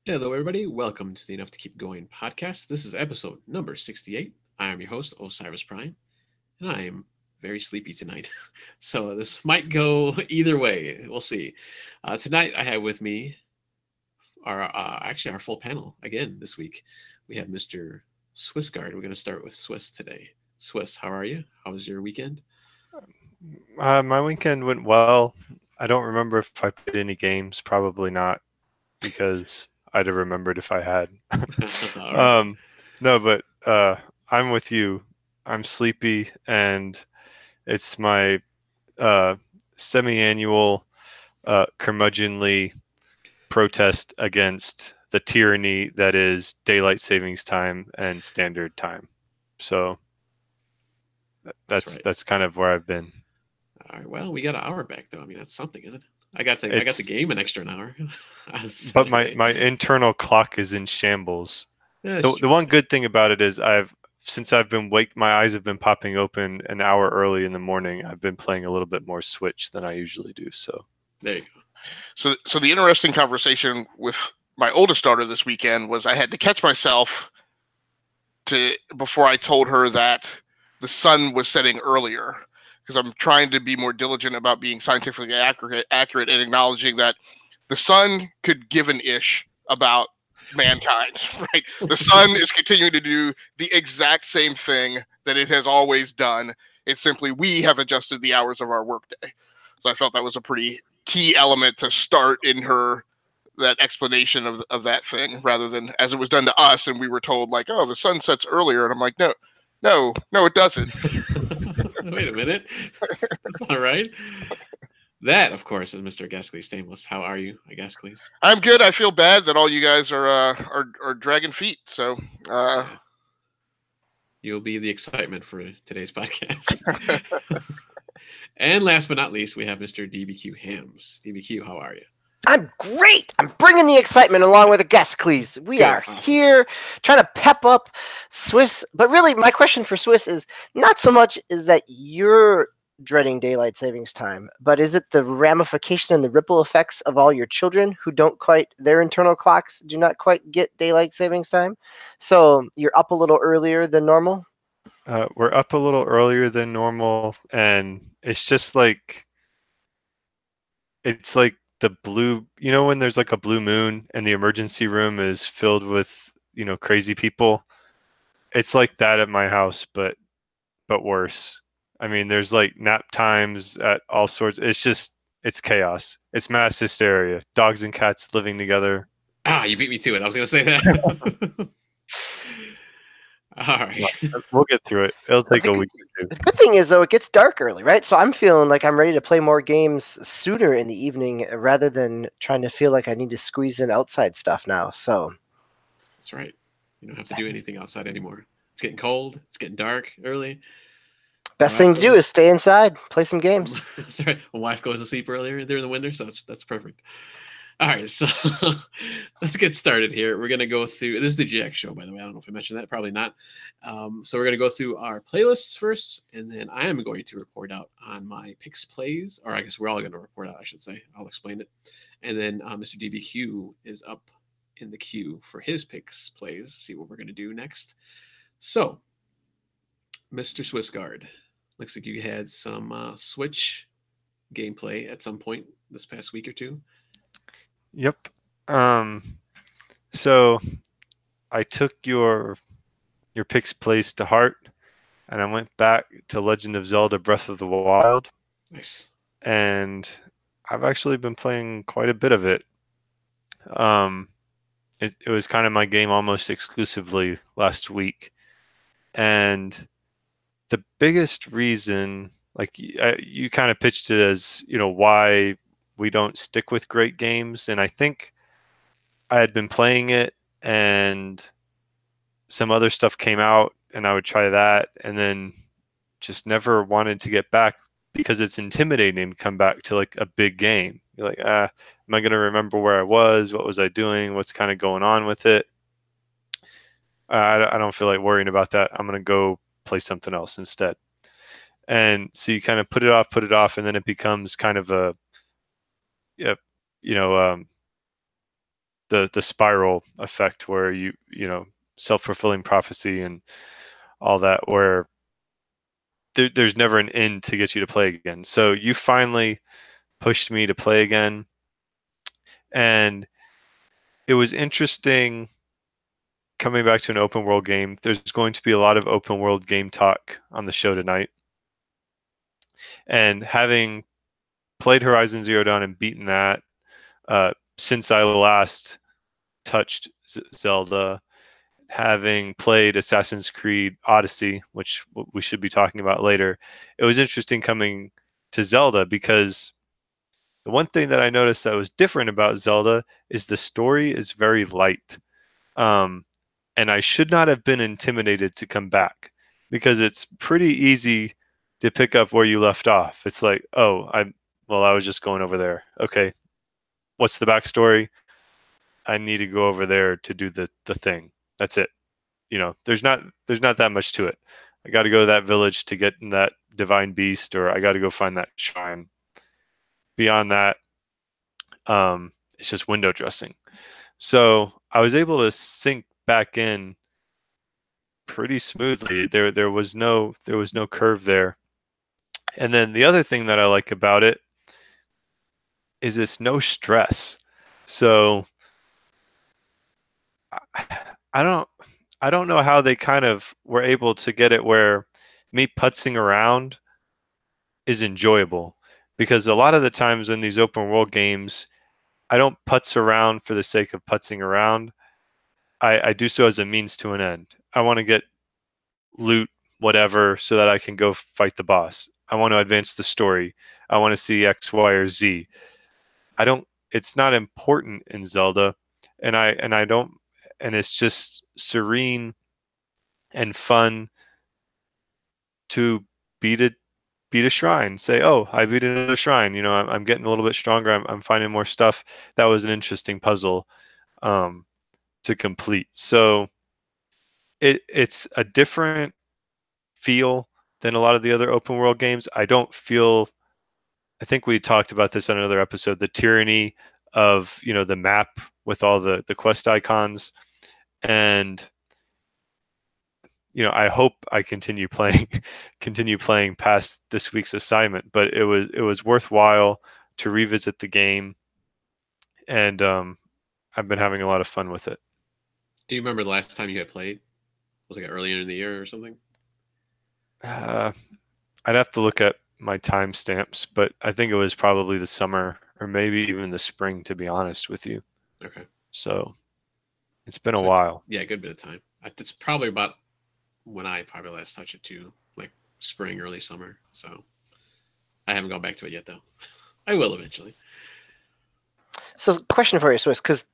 Hello, everybody. Welcome to the Enough to Keep Going podcast. This is episode number 68. I am your host, Osiris Prime, and I am very sleepy tonight. So this might go either way. We'll see. Tonight, I have with me our full panel again this week. We have Mr. Swissguard. We're going to start with Swiss today. Swiss, how are you? How was your weekend? My weekend went well. I don't remember if I played any games. Probably not, because I'd have remembered if I had. All right. um, no, but I'm with you. I'm sleepy, and it's my uh, semi-annual curmudgeonly protest against the tyranny that is daylight savings time and standard time. So That's that's right. that's kind of where I've been. All right. Well, we got an hour back though. I mean, that's something, isn't it? I got the It's game an extra an hour. but my Anyway, my internal clock is in shambles. that's The true. one good thing about it is since I've been my eyes have been popping open an hour early in the morning. I've been playing a little bit more Switch than I usually do. So There you go. So the interesting conversation with my oldest daughter this weekend was I had to catch myself before I told her that the sun was setting earlier, because I'm trying to be more diligent about being scientifically accurate and acknowledging that the sun could give an ish about mankind, right? The sun is continuing to do the exact same thing that it has always done. It's simply we have adjusted the hours of our workday. So I felt that was a pretty key element to start in her that explanation of that thing, rather than as it was done to us and we were told like, oh, the sun sets earlier, and I'm like, no, it doesn't. Wait a minute. That's not right. That, of course, is Mr. Gascley Stainless. How are you, Gascley? I'm good. I feel bad that all you guys are dragging feet. So Yeah. You'll be the excitement for today's podcast. And last but not least, we have Mr. DBQ Hams. DBQ, how are you? I'm great. I'm bringing the excitement along with the guest, please. We Good. are Awesome. here trying to pep up Swiss. But really, my question for Swiss is not so much is that you're dreading daylight savings time, but is it the ramification and the ripple effects of all your children who don't quite, their internal clocks do not quite get daylight savings time? So you're up a little earlier than normal? we're up a little earlier than normal, and it's like the blue. You know when there's like a blue moon and the emergency room is filled with crazy people. It's like that at my house, but worse. I mean, there's like nap times at all sorts. It's chaos. It's mass hysteria. Dogs and cats living together. Ah, you beat me to it. I was going to say that. All right. We'll get through it. It'll take a week or two. The good thing is, though, it gets dark early, right? So I'm feeling like I'm ready to play more games sooner in the evening rather than trying to feel like I need to squeeze in outside stuff now. So That's right. You don't have to do anything outside anymore. It's getting cold. It's getting dark early. best thing to do is stay inside, play some games. That's right. My wife goes to sleep earlier during the winter, so that's perfect. All right, so let's get started here. We're gonna go through. This is the GX show, by the way. I don't know if I mentioned that. Probably not. So we're gonna go through our playlists first, and then I am going to report out on my picks plays, or I guess we're all going to report out. I should say. I'll explain it, and then Mr. DBQ is up in the queue for his picks plays. See what we're gonna do next. So, Mr. Swissguard, looks like you had some Switch gameplay at some point this past week or two. Yep. So I took your picks place to heart, and I went back to Legend of Zelda Breath of the Wild. Nice. And I've actually been playing quite a bit of it. It was kind of my game almost exclusively last week. And the biggest reason, like you kind of pitched it as, why we don't stick with great games. And I think I had been playing it and some other stuff came out and I would try that and then just never wanted to get back because it's intimidating to come back to like a big game. You're like, am I going to remember where I was? What was I doing? What's kind of going on with it? I don't feel like worrying about that. I'm going to go play something else instead. And so you kind of put it off, and then it becomes kind of a, you know, the spiral effect where you know, self-fulfilling prophecy and all that, where there's never an end to get you to play again. So you finally pushed me to play again, and it was interesting coming back to an open world game. There's going to be a lot of open world game talk on the show tonight, and having played Horizon Zero Dawn and beaten that, since I last touched Zelda, having played Assassin's Creed Odyssey, which we should be talking about later, it was interesting coming to Zelda, because the one thing that I noticed that was different about Zelda is the story is very light. And I should not have been intimidated to come back, because it's pretty easy to pick up where you left off. It's like, oh, I was just going over there. Okay, what's the backstory? I need to go over there to do the thing. That's it. You know, there's not that much to it. I got to go to that village to get in that divine beast, or I got to go find that shrine. Beyond that, it's just window dressing. So I was able to sink back in pretty smoothly. There was no curve there. And then the other thing that I like about it is it's no stress. So I don't know how they kind of were able to get it where me putzing around is enjoyable, because a lot of the times in these open world games, I don't putz around for the sake of putzing around. I do so as a means to an end. I want to get loot, whatever, so that I can go fight the boss. I want to advance the story. I want to see X, Y, or Z. It's not important in Zelda, and it's just serene and fun to beat a shrine. Say, oh, I beat another shrine. You know, I'm getting a little bit stronger. I'm finding more stuff. That was an interesting puzzle to complete. So it's a different feel than a lot of the other open world games. I think we talked about this on another episode, the tyranny of, you know, the map with all the quest icons. And, you know, I hope I continue playing past this week's assignment, but it was worthwhile to revisit the game, and I've been having a lot of fun with it. Do you remember the last time you had played? Was it like earlier in the year or something? I'd have to look at my timestamps, but I think it was probably the summer or maybe even the spring, to be honest with you. Okay. So it's been a while. Yeah, a good bit of time. It's probably about when I probably last touched it too, like spring, early summer. So I haven't gone back to it yet, though. I will eventually. So, question for you, Swiss, because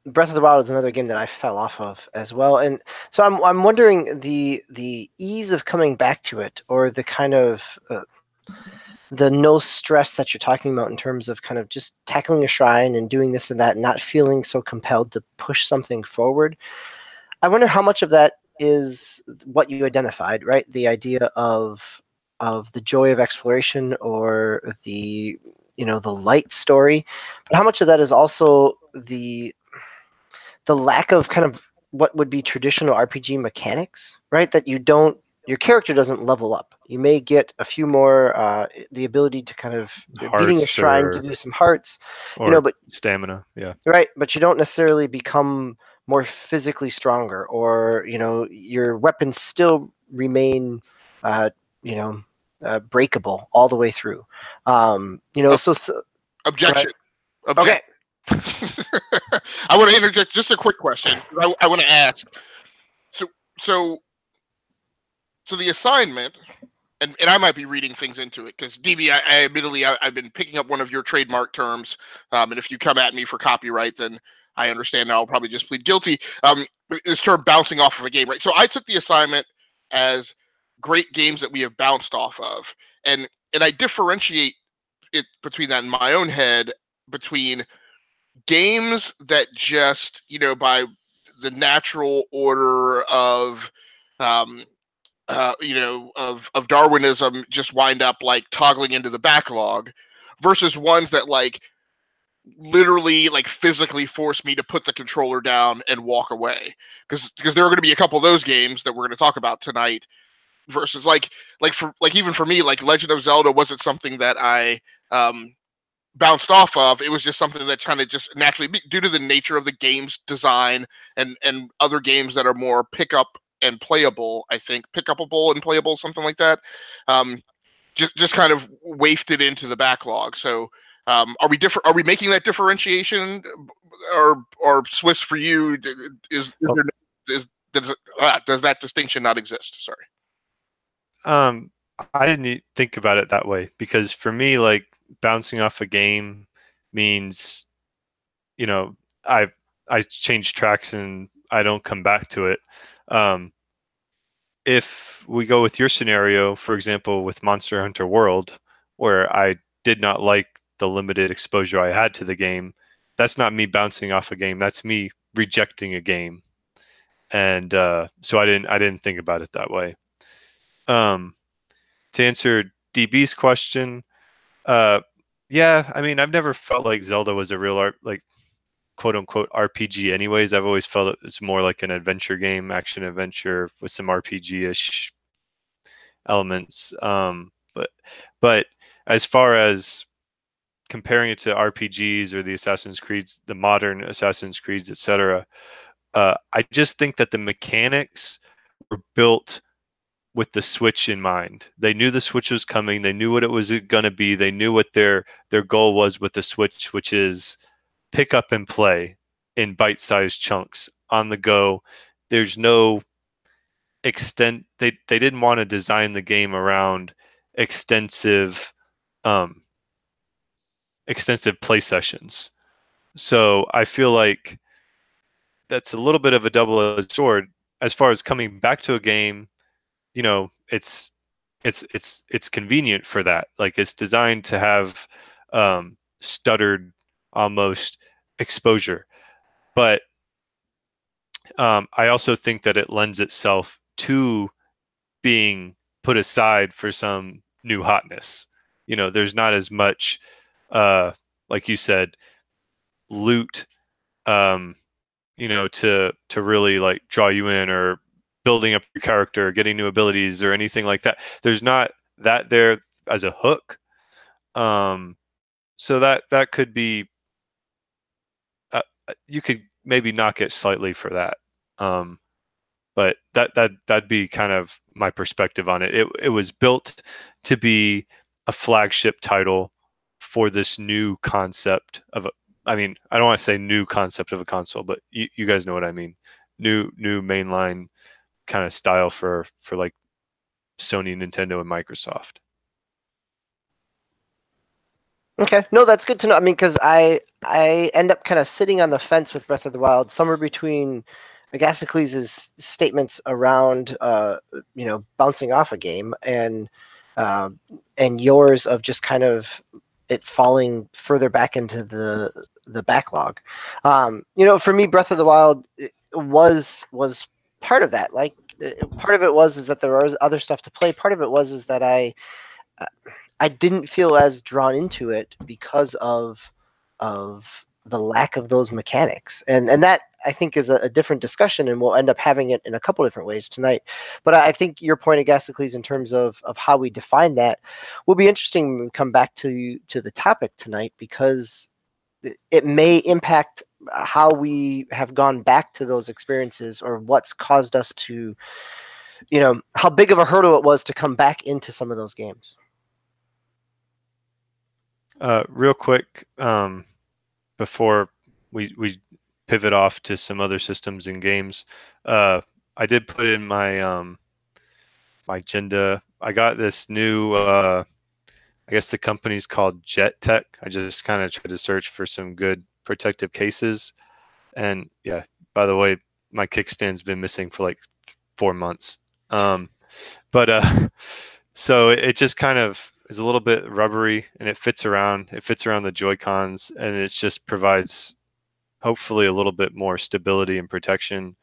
Breath of the Wild is another game that I fell off of as well, and so I'm wondering the ease of coming back to it, or the kind of the no stress that you're talking about in terms of kind of just tackling a shrine and doing this and that, and not feeling so compelled to push something forward. I wonder how much of that is what you identified, right? The idea of the joy of exploration, or the light story, but how much of that is also the lack of kind of what would be traditional RPG mechanics, right? That your character doesn't level up. You may get a few more, the ability to kind of beating a shrine, give you some hearts, but stamina, yeah, right. But you don't necessarily become more physically stronger, or your weapons still remain, breakable all the way through. Objection. Right? Okay. I want to interject just a quick question. I want to ask. So the assignment, and I might be reading things into it, because DB, I admittedly, I've been picking up one of your trademark terms, and if you come at me for copyright, then I understand. I'll probably just plead guilty. This term bouncing off of a game, right? So I took the assignment as great games that we have bounced off of, and I differentiate it between that in my own head, between games that just, by the natural order of of Darwinism, just wind up like toggling into the backlog, versus ones that like literally like physically force me to put the controller down and walk away, because there are going to be a couple of those games that we're going to talk about tonight, versus like even for me, like Legend of Zelda wasn't something that I bounced off of. It was just something that kind of just naturally, due to the nature of the game's design and other games that are more pickup and playable, I think pick-upable and playable, something like that, just kind of wafted into the backlog. So are we making that differentiation, or Swiss, for you, does that distinction not exist? Sorry. I didn't think about it that way, because for me, like, bouncing off a game means, you know, I change tracks and I don't come back to it. If we go with your scenario, for example, with Monster Hunter World, where I did not like the limited exposure I had to the game, that's not me bouncing off a game. That's me rejecting a game. And so I didn't think about it that way. To answer DB's question, yeah, I mean, I've never felt like Zelda was a real like quote unquote RPG anyways. I've always felt it was more like an adventure game, action adventure with some RPG-ish elements. But as far as comparing it to RPGs or the Assassin's Creeds, the modern Assassin's Creeds, etc., I just think that the mechanics were built with the Switch in mind. They knew the Switch was coming. They knew what it was going to be. They knew what their goal was with the Switch, which is pick up and play in bite-sized chunks on the go. There's no extent. They didn't want to design the game around extensive play sessions. So I feel like that's a little bit of a double-edged sword. As far as coming back to a game, you know, it's convenient for that. Like, it's designed to have stuttered almost exposure. But I also think that it lends itself to being put aside for some new hotness. You know, there's not as much, like you said, loot, you know, to really like draw you in, or building up your character, getting new abilities, or anything like that. There's not that there as a hook. So that could be, you could maybe knock it slightly for that. But that'd be kind of my perspective on it. It was built to be a flagship title for this new concept of I mean, I don't want to say new concept of a console, but you guys know what I mean. New mainline kind of style for like Sony, Nintendo, and Microsoft. Okay, no, that's good to know. I mean, because I end up kind of sitting on the fence with Breath of the Wild, somewhere between Agastocles' statements around you know, bouncing off a game, and yours of just kind of it falling further back into the backlog. You know, for me, Breath of the Wild was part of that. Like, part of it was that there was other stuff to play. Part of it was that I didn't feel as drawn into it because of the lack of those mechanics, and that, I think, is a different discussion, and we'll end up having it in a couple different ways tonight. But I think your point, Agastocles, in terms of how we define that, will be interesting when we come back to the topic tonight, because it may impact how we have gone back to those experiences, or what's caused us to, you know, how big of a hurdle it was to come back into some of those games. Real quick, before we pivot off to some other systems and games, I did put in my my agenda. I got this new, I guess the company's called Jet Tech. I just kind of tried to search for some good protective cases, and yeah, by the way, my kickstand's been missing for like 4 months. But so it just kind of is a little bit rubbery, and it fits around the Joy-Cons, and it just provides hopefully a little bit more stability and protection,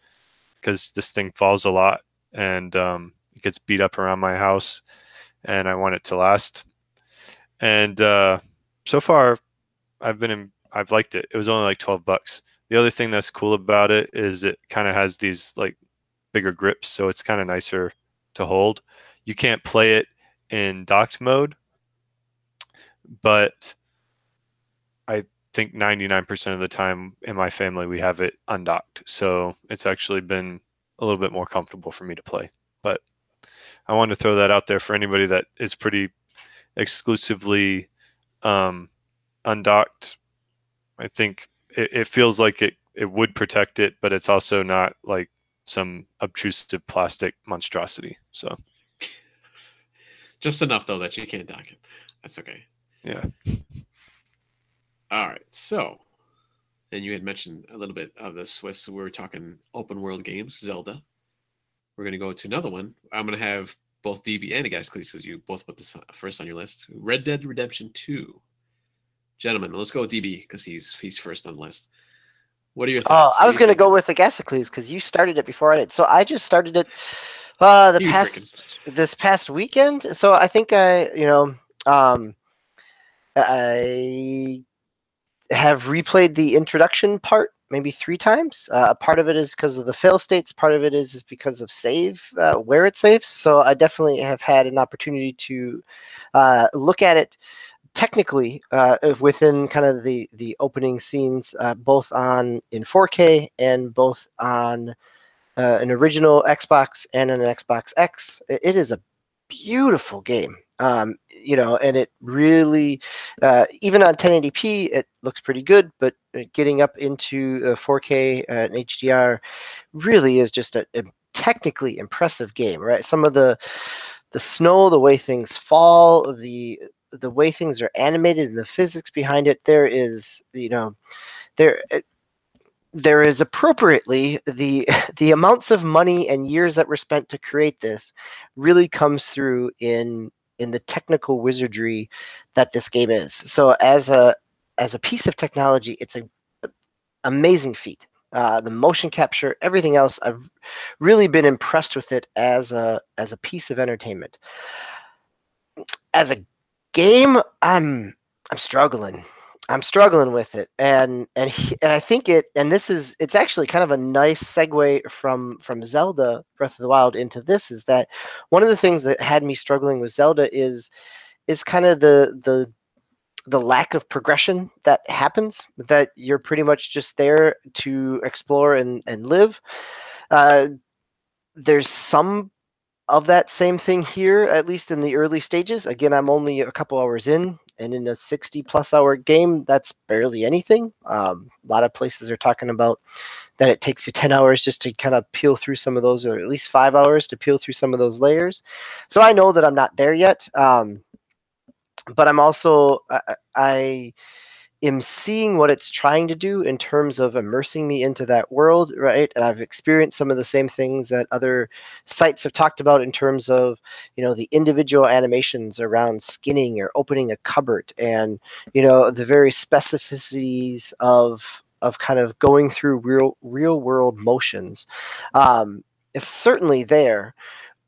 because this thing falls a lot, and it gets beat up around my house, and I want it to last. And so far I've been I've liked it. It was only like $12. The other thing that's cool about it is it kind of has these like bigger grips, so it's kind of nicer to hold. You can't play it in docked mode, but I think 99% of the time in my family we have it undocked, so it's actually been a little bit more comfortable for me to play. But I wanted to throw that out there for anybody that is pretty exclusively undocked. I think it feels like it would protect it, but it's also not like some obtrusive plastic monstrosity. So Just enough though that you can't dock it. That's okay. yeah. All right. So, and you had mentioned a little bit of the Swiss. So we were talking open world games, Zelda. We're going to go to another one. I'm going to have both DB and Gascles, because you both put this first on your list. Red Dead Redemption 2. Gentlemen, let's go with DB because he's first on the list. What are your thoughts? I was going to go with the Gascles because you started it before I did. So I just started it this past weekend. So I think I have replayed the introduction part maybe 3 times. Part of it is because of the fail states. Part of it is because of save, where it saves. So I definitely have had an opportunity to look at it technically within kind of the opening scenes, both in 4K and both on an original Xbox and an Xbox X. It is a beautiful game. And it really, even on 1080p, it looks pretty good, but getting up into 4K and HDR really is just a technically impressive game, right? Some of the snow, the way things fall, the way things are animated and the physics behind it, there is appropriately the amounts of money and years that were spent to create this really comes through in the technical wizardry that this game is. So as a piece of technology, it's an amazing feat. The motion capture, everything else, I've really been impressed with it as a piece of entertainment. As a game, I'm struggling. I'm struggling with it, and I think it's actually kind of a nice segue from Zelda Breath of the Wild into this. Is that one of the things that had me struggling with Zelda is kind of the lack of progression that happens. That you're pretty much just there to explore and live. There's some of that same thing here, at least in the early stages. Again, I'm only a couple hours in, and in a 60+ hour game, that's barely anything. A lot of places are talking about that it takes you 10 hours just to kind of peel through some of those, or at least 5 hours to peel through some of those layers. So I know that I'm not there yet, but I'm also I am seeing what it's trying to do in terms of immersing me into that world, right? And I've experienced some of the same things that other sites have talked about in terms of, the individual animations around skinning or opening a cupboard, and, the very specificities of kind of going through real world motions is certainly there.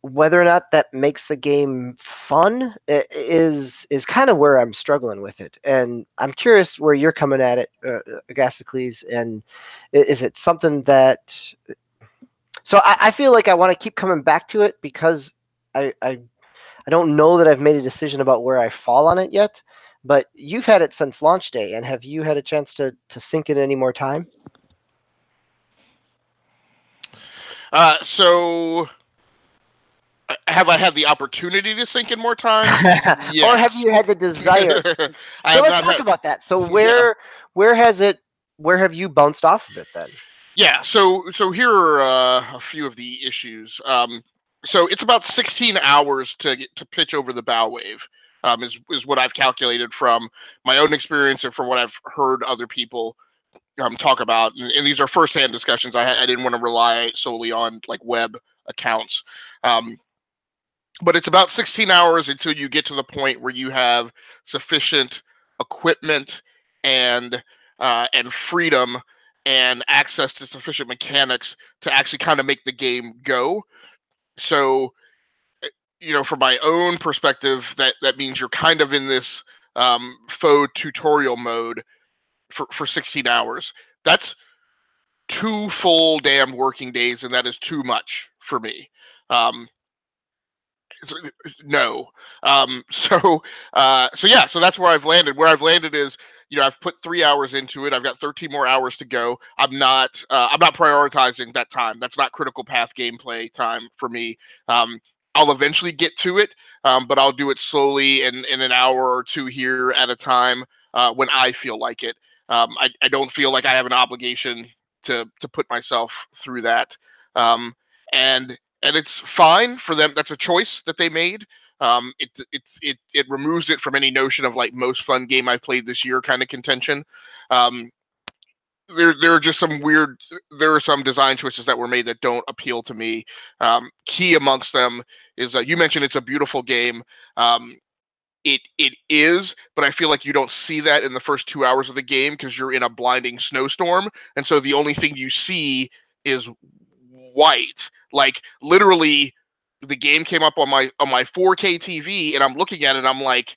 Whether or not that makes the game fun is kind of where I'm struggling with it, and I'm curious where you're coming at it, Agasicles. And is it something that? So I feel like I want to keep coming back to it because I don't know that I've made a decision about where I fall on it yet. But you've had it since launch day, and have you had a chance to sink in any more time? So have I had the opportunity to sink in more time? Yes. Or have you had the desire? Let's talk about that. So where have you bounced off of it then? Yeah, so here are a few of the issues. So it's about 16 hours to pitch over the bow wave, is what I've calculated from my own experience and from what I've heard other people talk about. And these are firsthand discussions. I didn't want to rely solely on like web accounts. But it's about 16 hours until you get to the point where you have sufficient equipment and freedom and access to sufficient mechanics to actually kind of make the game go. So, from my own perspective, that means you're kind of in this faux tutorial mode for 16 hours. That's 2 full damn working days, and that is too much for me. No. So that's where I've landed. Where I've landed is, I've put 3 hours into it. I've got 13 more hours to go. I'm not prioritizing that time. That's not critical path gameplay time for me. I'll eventually get to it, but I'll do it slowly in an hour or two here at a time when I feel like it. I don't feel like I have an obligation to put myself through that. And it's fine for them. That's a choice that they made. It removes it from any notion of like most fun game I've played this year kind of contention. There are just there are some design choices that were made that don't appeal to me. Key amongst them is you mentioned it's a beautiful game. It is, but I feel like you don't see that in the first 2 hours of the game because you're in a blinding snowstorm, and so the only thing you see is white. Like literally, the game came up on my 4K TV, and I'm looking at it, and I'm like,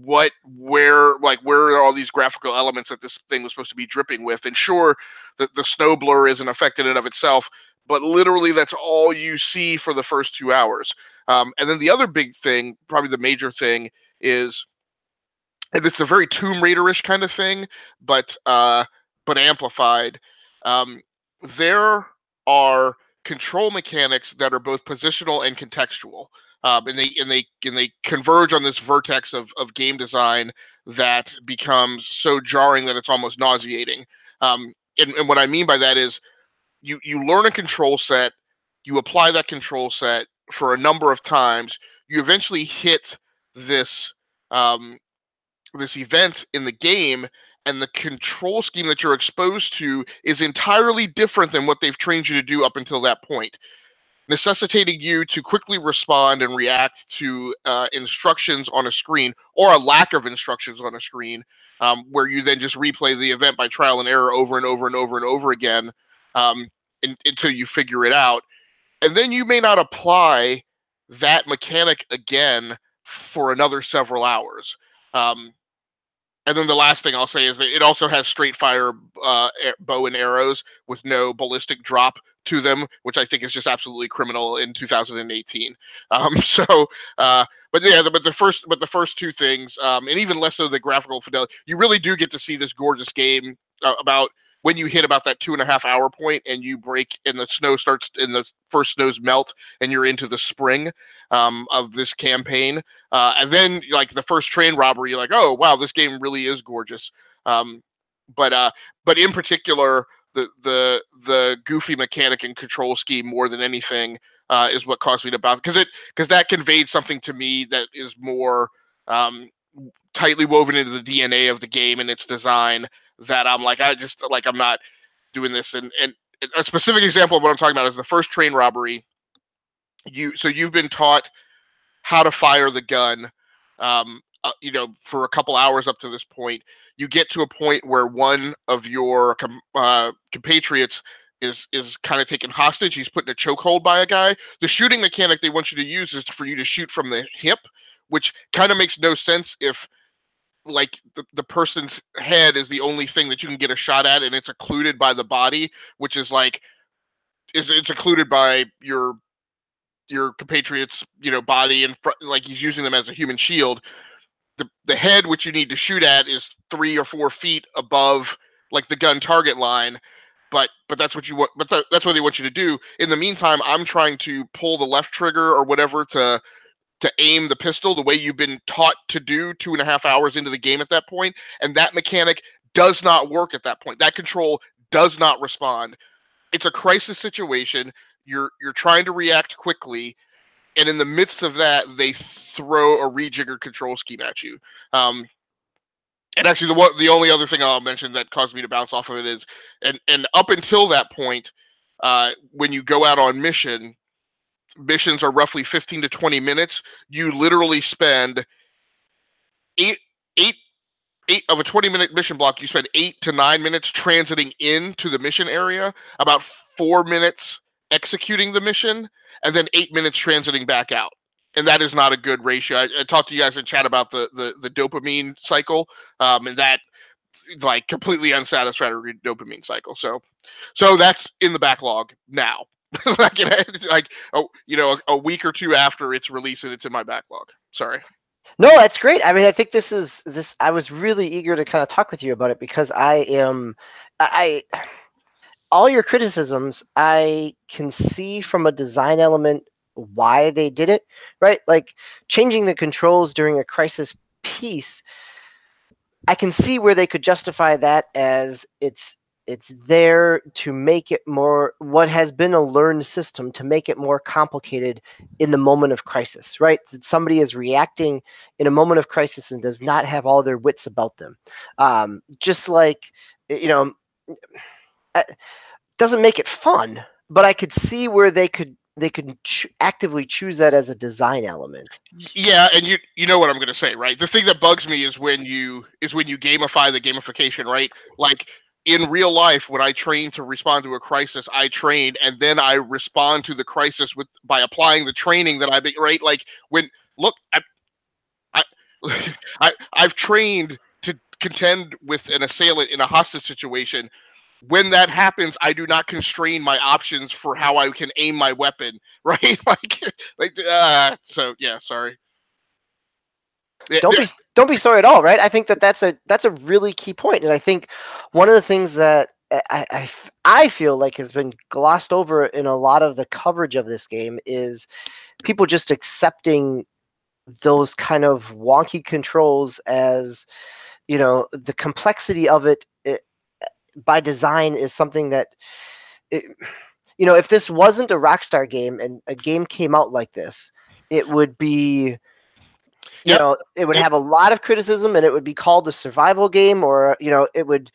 where are all these graphical elements that this thing was supposed to be dripping with? And sure, the snow blur isn't affected in and of itself, but literally that's all you see for the first 2 hours. And then the other big thing, probably the major thing, is, and it's a very Tomb Raider-ish kind of thing, but amplified. There are control mechanics that are both positional and contextual, and they converge on this vertex of game design that becomes so jarring that it's almost nauseating. And what I mean by that is you learn a control set, you apply that control set for a number of times, you eventually hit this this event in the game, and the control scheme that you're exposed to is entirely different than what they've trained you to do up until that point, necessitating you to quickly respond and react to instructions on a screen, or a lack of instructions on a screen, where you then just replay the event by trial and error over and over and over and over again, until you figure it out. And then you may not apply that mechanic again for another several hours. And then the last thing I'll say is that it also has straight fire bow and arrows with no ballistic drop to them, which I think is just absolutely criminal in 2018. But the first two things, and even less so the graphical fidelity, you really do get to see this gorgeous game about when you hit about that 2.5 hour point and you break and the snow starts and the first snows melt and you're into the spring of this campaign. And then like the first train robbery, you're like, oh, wow, this game really is gorgeous. But in particular, the goofy mechanic and control scheme more than anything is what caused me to bounce, because that conveyed something to me that is more tightly woven into the DNA of the game and its design, that I'm like, I'm not doing this. And a specific example of what I'm talking about is the first train robbery. You've been taught how to fire the gun, for a couple hours up to this point. You get to a point where one of your compatriots is kind of taken hostage. He's put in a chokehold by a guy. The shooting mechanic they want you to use is for you to shoot from the hip, which kind of makes no sense if like the person's head is the only thing that you can get a shot at, and it's occluded by the body, which is like it's occluded by your compatriot's body, and like he's using them as a human shield. The head, which you need to shoot at, is 3 or 4 feet above like the gun target line, but that's what you want. But that's what they want you to do. In the meantime, I'm trying to pull the left trigger or whatever to aim the pistol the way you've been taught to do 2.5 hours into the game at that point, and that mechanic does not work at that point. That control does not respond. It's a crisis situation. You're trying to react quickly, and in the midst of that, they throw a rejiggered control scheme at you. And actually, the only other thing I'll mention that caused me to bounce off of it is, and up until that point, when you go out on missions are roughly 15 to 20 minutes. You literally spend eight of a 20-minute mission block. You spend 8 to 9 minutes transiting into the mission area, about 4 minutes executing the mission, and then 8 minutes transiting back out. And that is not a good ratio. I talked to you guys in chat about the dopamine cycle, and that like completely unsatisfactory dopamine cycle. So that's in the backlog now. like a week or two after its release, and it's in my backlog. Sorry. No, that's great. I mean, I think this. I was really eager to kind of talk with you about it because I all your criticisms, I can see from a design element why they did it, right? Like changing the controls during a crisis piece, I can see where they could justify that as it's there to make it more what has been a learned system to make it more complicated in the moment of crisis, right? That somebody is reacting in a moment of crisis and does not have all their wits about them. Just like, you know, doesn't make it fun, but I could see where they could actively choose that as a design element. Yeah, and you know what I'm going to say, right? The thing that bugs me is when you gamify the gamification, right? Like in real life, when I train to respond to a crisis, I train and then I respond to the crisis by applying the training that right. Like when look, I've trained to contend with an assailant in a hostage situation. When that happens, I do not constrain my options for how I can aim my weapon, right? So yeah, sorry. Don't be sorry at all, right? I think that's a really key point, and I think one of the things that I feel like has been glossed over in a lot of the coverage of this game is people just accepting those kind of wonky controls as, you know, the complexity of it by design is something that, you know, if this wasn't a Rockstar game and a game came out like this, it would be, you know, it would have a lot of criticism and it would be called a survival game, or, you know, it would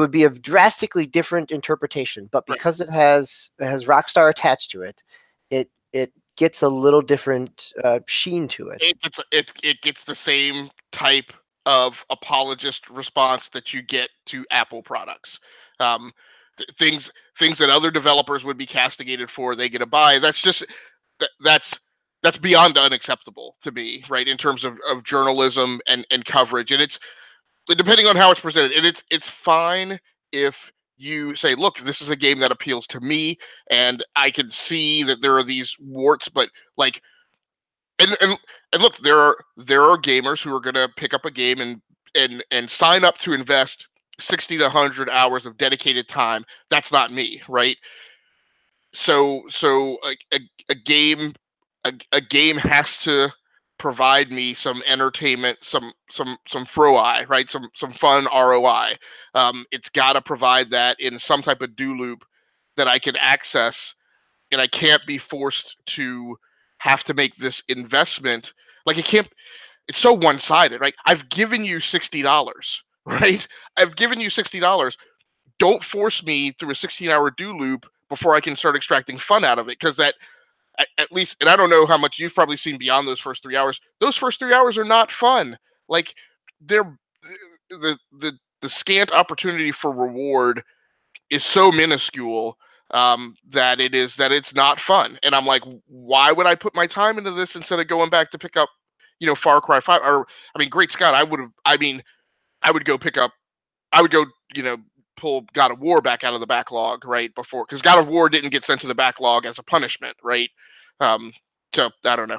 be a drastically different interpretation. But because it has Rockstar attached to it, it gets a little different sheen to it. It gets the same type of apologist response that you get to Apple products. Things that other developers would be castigated for, they get a buy. That's just that's beyond unacceptable to me, right? In terms of journalism and coverage, and it's depending on how it's presented, and it's fine if you say, look, this is a game that appeals to me, and I can see that there are these warts, but like, and look, there are gamers who are going to pick up a game and sign up to invest 60 to 100 hours of dedicated time. That's not me, right? So a game has to provide me some entertainment, some FROI, right? Some fun ROI. It's got to provide that in some type of do loop that I can access, and I can't be forced to have to make this investment. Like it's so one-sided, right? I've given you $60, right? I've given you $60. Don't force me through a 16-hour do loop before I can start extracting fun out of it, because that, at least, and I don't know how much you've probably seen beyond those first 3 hours. Those first 3 hours are not fun. Like they're the scant opportunity for reward is so minuscule that it's not fun. And I'm like, why would I put my time into this instead of going back to pick up, you know, Far Cry 5? Or I mean, great Scott, I would go pick up. I would go, you know, pull God of War back out of the backlog right before, because God of War didn't get sent to the backlog as a punishment, right? So I don't know.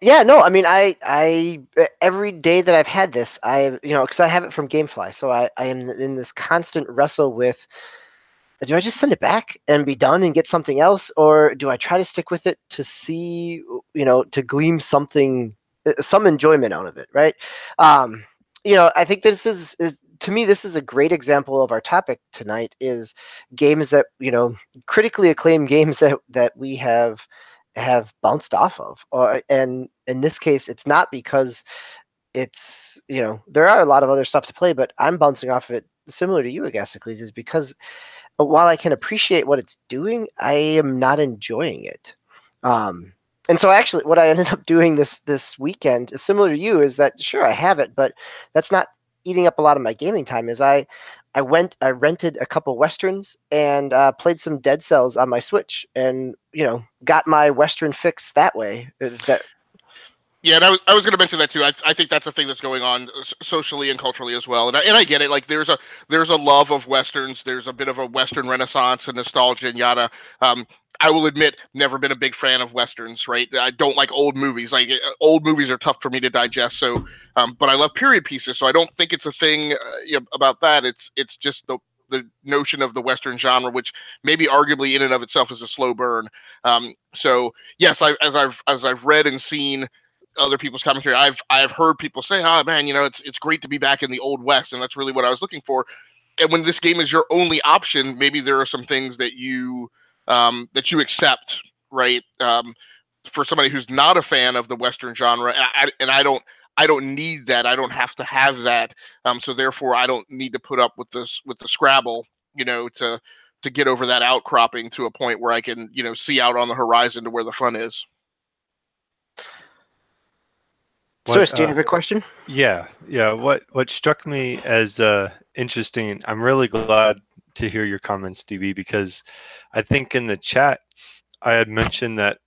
Yeah, no, I mean, I every day that I've had this, because I have it from GameFly, so I am in this constant wrestle with, do I just send it back and be done and get something else, or do I try to stick with it to see, you know, to glean something, some enjoyment out of it, right? You know, I think this is to me, this is a great example of our topic tonight, is games that, you know, critically acclaimed games that we have bounced off of. And in this case, it's not because it's, you know, there are a lot of other stuff to play, but I'm bouncing off of it similar to you, Agasicles, is because while I can appreciate what it's doing, I am not enjoying it. And so actually what I ended up doing this weekend is similar to you, is that sure, I have it, but that's not eating up a lot of my gaming time. Is I rented a couple Westerns and played some Dead Cells on my Switch, and, you know, got my Western fix that way. Yeah, and I was going to mention that too. I think that's a thing that's going on socially and culturally as well. And I get it. Like there's a love of westerns. There's a bit of a western renaissance and nostalgia and yada. I will admit, never been a big fan of westerns. Right, I don't like old movies. Like old movies are tough for me to digest. So, but I love period pieces. So I don't think it's a thing about that. It's just the notion of the western genre, which maybe arguably in and of itself is a slow burn. So yes, as I've read and seen other people's commentary, I've heard people say, "Oh man, it's great to be back in the old west," and that's really what I was looking for. And when this game is your only option, maybe there are some things that you accept, right? For somebody who's not a fan of the western genre, and I don't need that. I don't have to have that. So therefore, I don't need to put up with the Scrabble, to get over that outcropping to a point where I can, see out on the horizon to where the fun is. Swiss, do you have a question? Yeah. What struck me as interesting, I'm really glad to hear your comments, DB, because I think in the chat I had mentioned that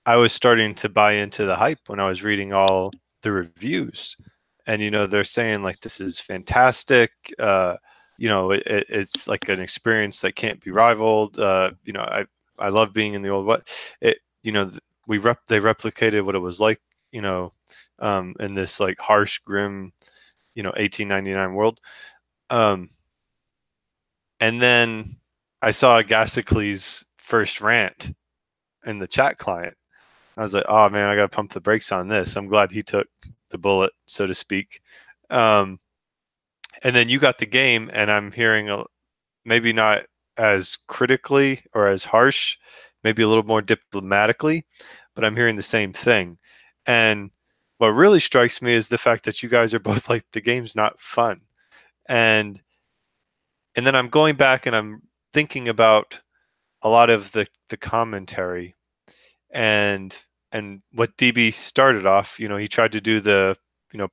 I was starting to buy into the hype when I was reading all the reviews, and they're saying like this is fantastic. It's like an experience that can't be rivaled. I love being in the old what it. They replicated what it was like. In this like harsh, grim, 1899 world. And then I saw Gasicles' first rant in the chat client. I was like, oh man, I got to pump the brakes on this. I'm glad he took the bullet, so to speak. And then you got the game, and I'm hearing maybe not as critically or as harsh, maybe a little more diplomatically, but I'm hearing the same thing. And what really strikes me is the fact that you guys are both like, the game's not fun. And then I'm going back and I'm thinking about a lot of the commentary and what DB started off. He tried to do the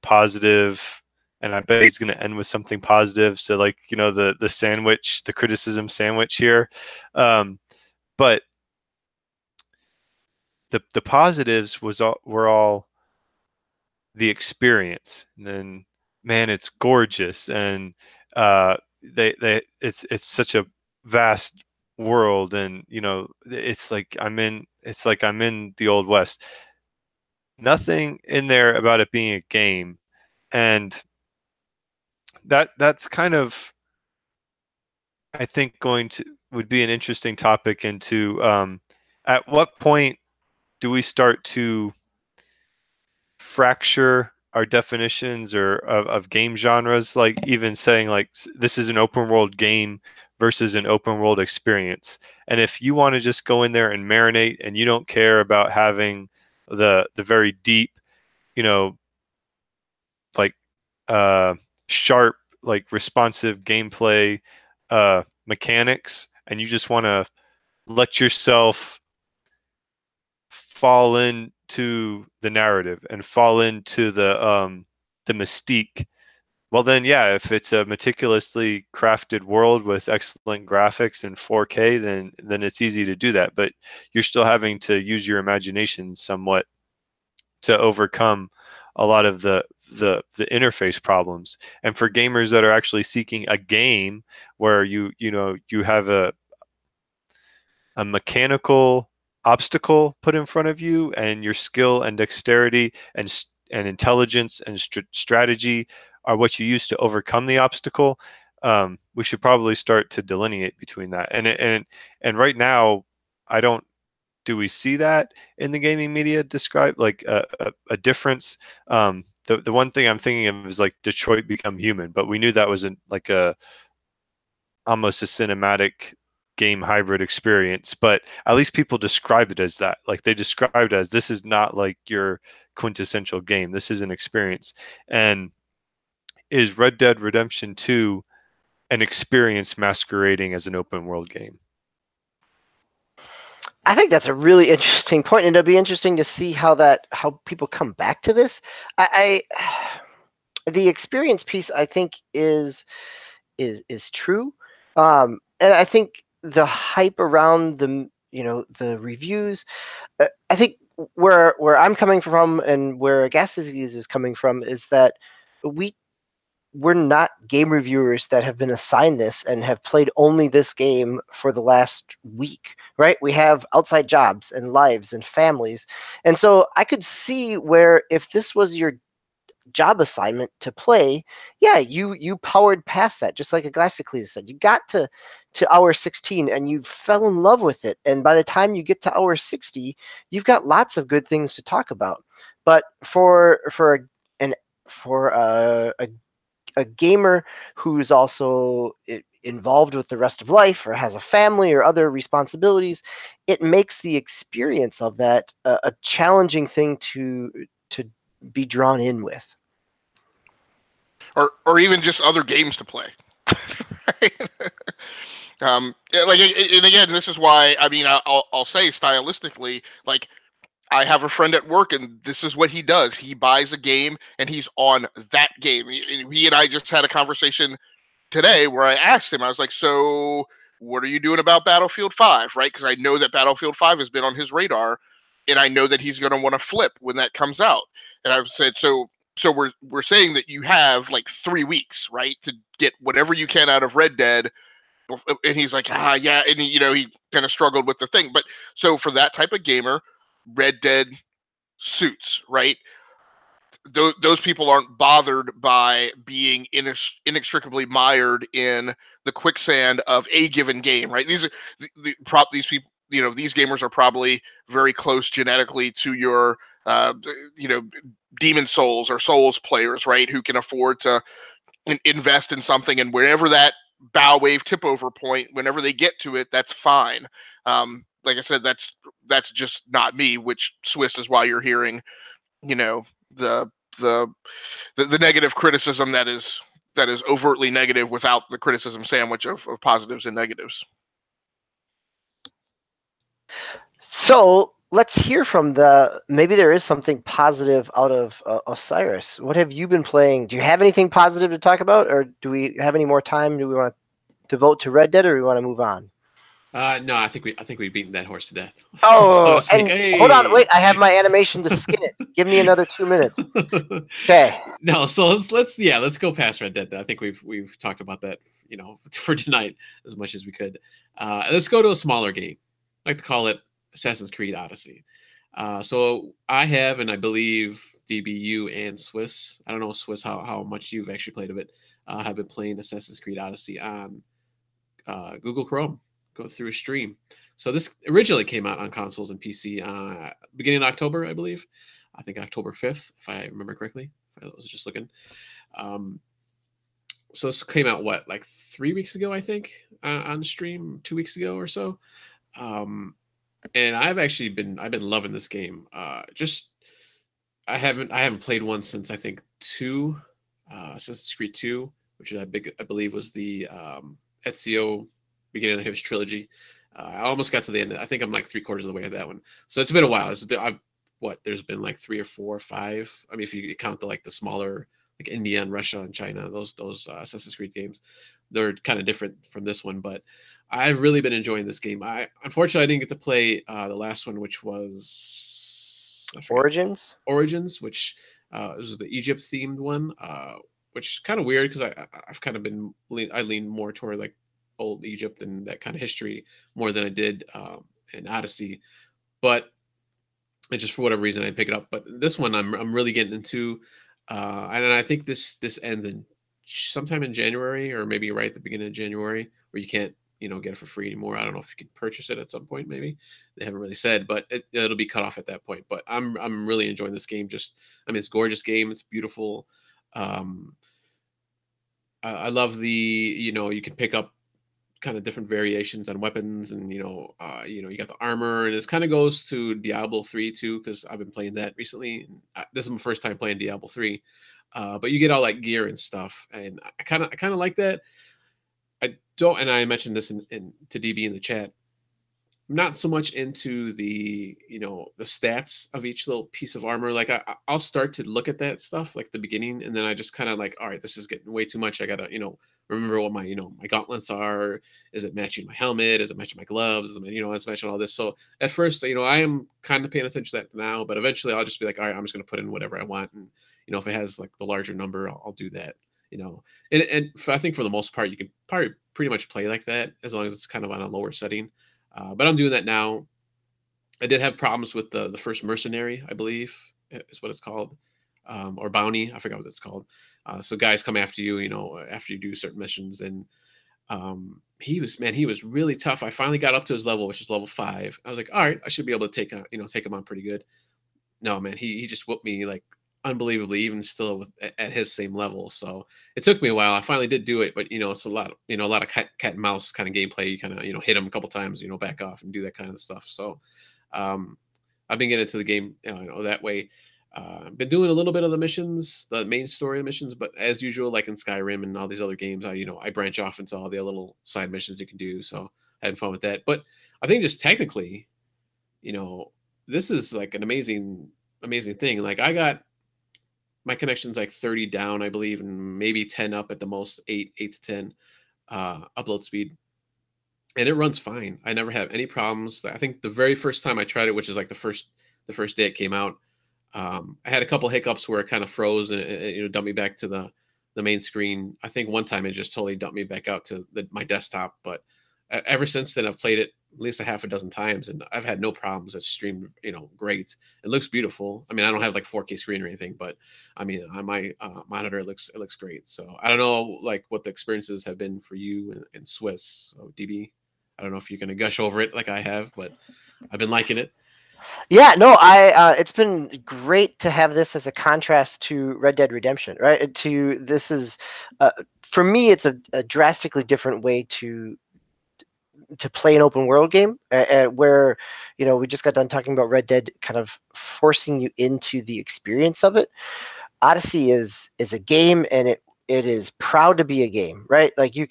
positive, and I bet he's going to end with something positive. So like the sandwich, the criticism sandwich here, but the positives were all the experience. And then, man, it's gorgeous, and it's such a vast world, and it's like I'm in the old west. Nothing in there about it being a game, and that's kind of, I think, would be an interesting topic into at what point do we start to fracture our definitions or of game genres, like even saying like this is an open world game versus an open world experience. And if you want to just go in there and marinate and you don't care about having the very deep, like sharp, like responsive gameplay mechanics, and you just want to let yourself fall into the narrative and fall into the mystique, well then, yeah, if it's a meticulously crafted world with excellent graphics and 4K, then it's easy to do that. But you're still having to use your imagination somewhat to overcome a lot of the interface problems. And for gamers that are actually seeking a game where you have a mechanical obstacle put in front of you, and your skill and dexterity and intelligence and strategy are what you use to overcome the obstacle, we should probably start to delineate between that. And right now, do we see that in the gaming media described, like a difference? The one thing I'm thinking of is like Detroit Become Human, but we knew that was almost a cinematic game hybrid experience, but at least people described it as that. Like they described it as, this is not like your quintessential game, this is an experience. And is Red Dead Redemption 2 an experience masquerading as an open world game? I think that's a really interesting point, and it'll be interesting to see how people come back to this. The experience piece, I think, is true, and I think the hype around the reviews. I think where I'm coming from and where Gastiges is coming from is that we're not game reviewers that have been assigned this and have played only this game for the last week, right? We have outside jobs and lives and families. And so I could see where if this was your job assignment to play, yeah, you powered past that, just like Aglasticles said. You got to hour 16 and you fell in love with it. And by the time you get to hour 60, you've got lots of good things to talk about. But for an for a gamer who's also involved with the rest of life or has a family or other responsibilities, it makes the experience of that a challenging thing to be drawn in with. Or even just other games to play. Right? Like, and again, this is why, I mean, I'll say stylistically, like, I have a friend at work, and this is what he does. He buys a game, and he's on that game. He and I just had a conversation today where I asked him, I was like, so what are you doing about Battlefield 5, right? Because I know that Battlefield 5 has been on his radar, and I know that he's going to want to flip when that comes out. And I said, so we're saying that you have like 3 weeks, right, to get whatever you can out of Red Dead. And he's like, yeah, and he kind of struggled with the thing. But so for that type of gamer, Red Dead suits, right? Those people aren't bothered by being inextricably mired in the quicksand of a given game, right? These are these people, these gamers are probably very close genetically to your, Demon Souls or Souls players, right? Who can afford to invest in something, and wherever that bow wave tip over point, whenever they get to it, that's fine. Like I said, that's just not me, which Swiss is why you're hearing, the negative criticism that is overtly negative without the criticism sandwich of positives and negatives. So let's hear from maybe there is something positive out of Osiris. What have you been playing? Do you have anything positive to talk about, or do we have any more time? Do we want to devote to Red Dead, or do we want to move on? No, I think we've beaten that horse to death. Oh, so to speak. And hey. Hold on, wait! I have my animation to skin it. Give me another 2 minutes. Okay. No, so let's go past Red Dead. I think we've talked about that, for tonight as much as we could. Let's go to a smaller game. I like to call it Assassin's Creed Odyssey. So I have, and I believe DBU and Swiss. I don't know, Swiss, how much you've actually played of it. Have been playing Assassin's Creed Odyssey on Google Chrome. Go through a stream. So this originally came out on consoles and PC beginning of October, I believe. I think October 5th, if I remember correctly. I was just looking. So this came out like 3 weeks ago, I think, on the stream, 2 weeks ago or so. And I've been loving this game. I haven't played one since I think 2, Assassin's Creed 2, which I believe was the Ezio beginning of his trilogy. I almost got to the end. I think I'm like 3/4 of the way of that one. So it's been a while. There's been like 3 or 4 or 5. I mean, if you count the smaller, like India and Russia and China, those Assassin's Creed games, they're kind of different from this one. But I've really been enjoying this game. Unfortunately I didn't get to play the last one, which was Origins, which was the Egypt themed one, which is kind of weird because I've kind of I lean more toward like old Egypt and that kind of history more than I did in Odyssey, but it just for whatever reason I didn't pick it up. But this one I'm really getting into, and I think this ends in sometime in January, or maybe right at the beginning of January, where you can't get it for free anymore. I don't know if you can purchase it at some point. Maybe they haven't really said, but it'll be cut off at that point. But I'm really enjoying this game. It's a gorgeous game. It's beautiful. I love you can pick up kind of different variations on weapons, and you got the armor, and this kind of goes to Diablo 3 too, because I've been playing that recently. This is my first time playing Diablo 3, but you get all like gear and stuff, and I kind of like that. I don't, and I mentioned this to DB in the chat. I'm not so much into the the stats of each little piece of armor. Like I'll start to look at that stuff like the beginning, and then I just kind of like, all right, this is getting way too much. I gotta remember what my my gauntlets are. Is it matching my helmet? Is it matching my gloves? Is it matching all this? So at first, I am kind of paying attention to that now, but eventually I'll just be like, all right, I'm just going to put in whatever I want, and if it has like the larger number, I'll do that. I think for the most part, you can probably pretty much play like that as long as it's kind of on a lower setting. But I'm doing that now. I did have problems with the first mercenary, I believe is what it's called, or bounty. I forgot what it's called. So guys come after you, after you do certain missions, and he was really tough. I finally got up to his level, which is level 5. I was like, all right, I should be able to take him on pretty good. No, man, he just whooped me like unbelievably, even still at his same level. So it took me a while. I finally did do it, but it's a lot of cat and mouse kind of gameplay. You kind of hit him a couple times, back off and do that kind of stuff. So I've been getting into the game that way. Been doing a little bit of the missions, the main story missions, but as usual, like in Skyrim and all these other games, I branch off into all the little side missions you can do. So having fun with that. But I think just technically, this is like an amazing thing. Like I got my connection's like 30 down, I believe, and maybe 10 up at the most, 8 to 10 upload speed. And it runs fine. I never have any problems. I think the very first time I tried it, which is like the first day it came out, I had a couple hiccups where it kind of froze and it dumped me back to the main screen. I think one time it just totally dumped me back out to my desktop. But ever since then, I've played it at least a half a dozen times, and I've had no problems. It's streamed, great. It looks beautiful. I mean, I don't have like 4K screen or anything, but I mean, on my monitor, it looks great. So I don't know like what the experiences have been for you and Swiss. So DB, I don't know if you're gonna gush over it like I have, but I've been liking it. Yeah, no, it's been great to have this as a contrast to Red Dead Redemption, right? This is, for me, it's a drastically different way to play an open world game, where we just got done talking about Red Dead kind of forcing you into the experience of it. Odyssey is a game, and it is proud to be a game, right? Like you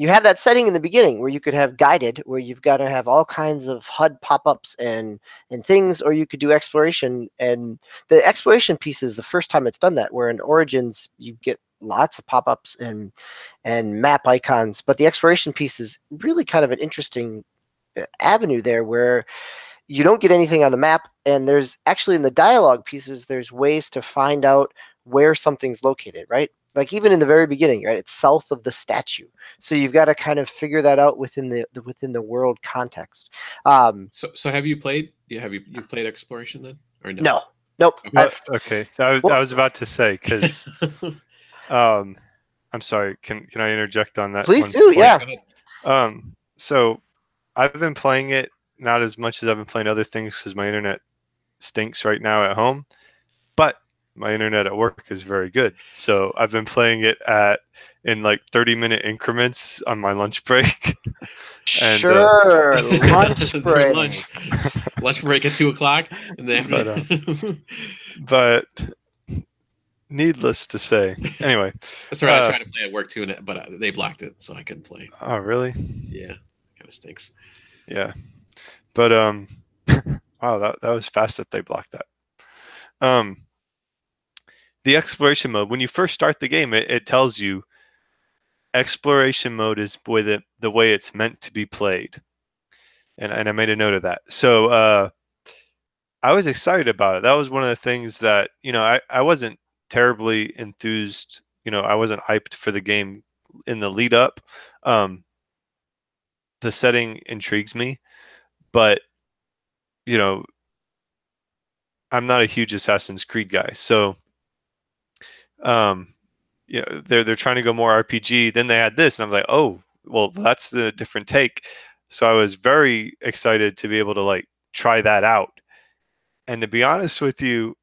have that setting in the beginning where you could have guided, where you've got to have all kinds of HUD pop-ups and things, or you could do exploration. And the exploration piece is the first time it's done that, where in Origins you get lots of pop-ups and map icons, but the exploration piece is really kind of an interesting avenue there, where you don't get anything on the map, and there's actually in the dialogue pieces, there's ways to find out where something's located, right? Like even in the very beginning, right? It's south of the statue, so you've got to kind of figure that out within the world context. So have you played? Yeah, you've played exploration then, or no? No, nope. Okay, I was about to say, because I'm sorry. Can I interject on that? Please do. Yeah. So I've been playing it not as much as I've been playing other things because my internet stinks right now at home, but my internet at work is very good. So I've been playing it in like 30-minute increments on my lunch break. And, sure, lunch break. lunch break at 2:00 in the afternoon. But needless to say, anyway. That's right. I tried to play at work too, but they blocked it, so I couldn't play. Oh, really? Yeah, kind of stinks. Yeah, but wow, that was fast that they blocked that. The exploration mode, when you first start the game, it tells you exploration mode is the way it's meant to be played, and I made a note of that. So I was excited about it. That was one of the things that I wasn't terribly enthused. I wasn't hyped for the game in the lead up. The setting intrigues me, but I'm not a huge Assassin's Creed guy, so they're trying to go more RPG. Then they had this, and I'm like, oh, well, that's the different take. So I was very excited to be able to like try that out. And to be honest with you,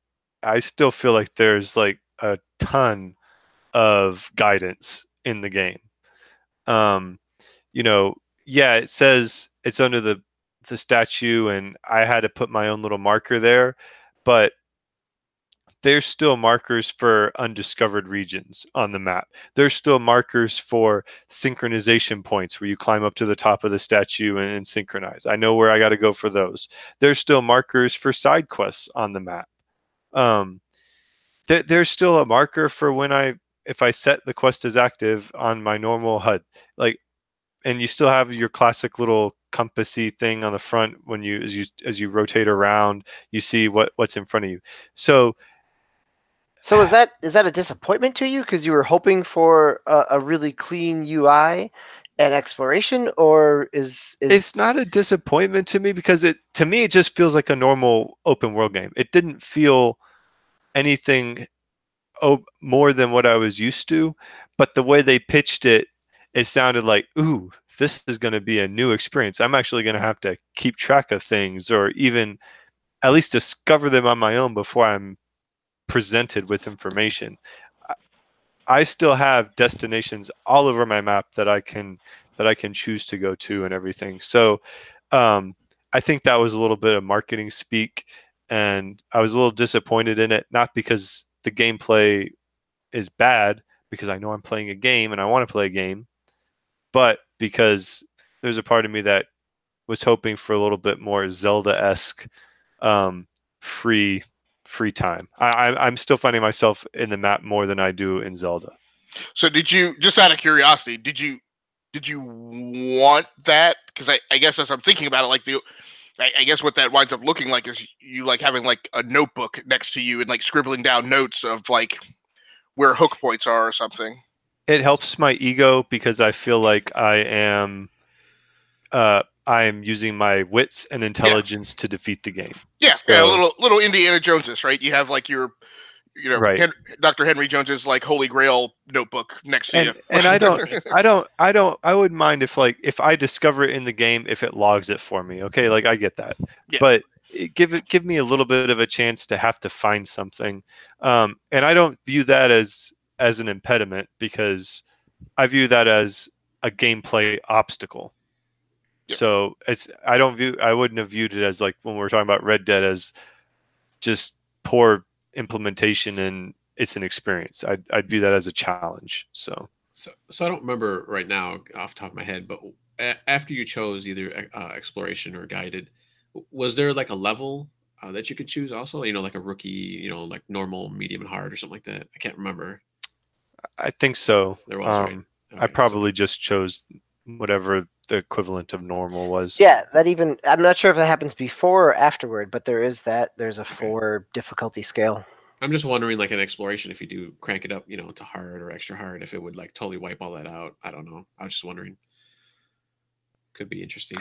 I still feel like there's like a ton of guidance in the game. Yeah, it says it's under the statue, and I had to put my own little marker there, but there's still markers for undiscovered regions on the map. There's still markers for synchronization points where you climb up to the top of the statue and synchronize. I know where I got to go for those. There's still markers for side quests on the map. There's still a marker for when I if I set the quest as active on my normal HUD, like, and you still have your classic little compassy thing on the front when you as you rotate around, you see what's in front of you. So is that a disappointment to you because you were hoping for a really clean UI and exploration, or is it's not a disappointment to me because to me it just feels like a normal open world game. It didn't feel anything more than what I was used to, but the way they pitched it, it sounded like, ooh, this is going to be a new experience. I'm actually going to have to keep track of things, or even at least discover them on my own before I'm presented with information. I still have destinations all over my map that I can choose to go to and everything. So I think that was a little bit of marketing speak, and I was a little disappointed in it, not because the gameplay is bad, because I know I'm playing a game and I want to play a game, but because there's a part of me that was hoping for a little bit more Zelda-esque free time. I'm still finding myself in the map more than I do in Zelda. So did you, just out of curiosity, did you want that? Because I guess as I'm thinking about it, like I guess what that winds up looking like is you like having like a notebook next to you and like scribbling down notes of like where hook points are or something. It helps my ego because I feel like I am using my wits and intelligence to defeat the game. Yeah, So, yeah, little Indiana Joneses, right? You have like your, right. Dr. Henry Jones's like Holy Grail notebook next to you. And I wouldn't mind if I discover it in the game, if it logs it for me. Okay, like I get that, Yeah. but give me a little bit of a chance to have to find something, and I don't view that as an impediment, because I view that as a gameplay obstacle. Yep. So I wouldn't have viewed it as, like when we're talking about Red Dead, as just poor implementation and it's an experience. I'd view that as a challenge. So I don't remember right now off the top of my head, but after you chose either exploration or guided, was there like a level that you could choose also? Like a rookie, like normal, medium, and hard, or something like that. I can't remember. I think so. There was, right? Okay, I probably just chose whatever the equivalent of normal was. Yeah, I'm not sure if that happens before or afterward, but there's a 4 difficulty scale. I'm just wondering, like in exploration, if you do crank it up, to hard or extra hard, if it would like totally wipe all that out. I don't know. I was just wondering. Could be interesting.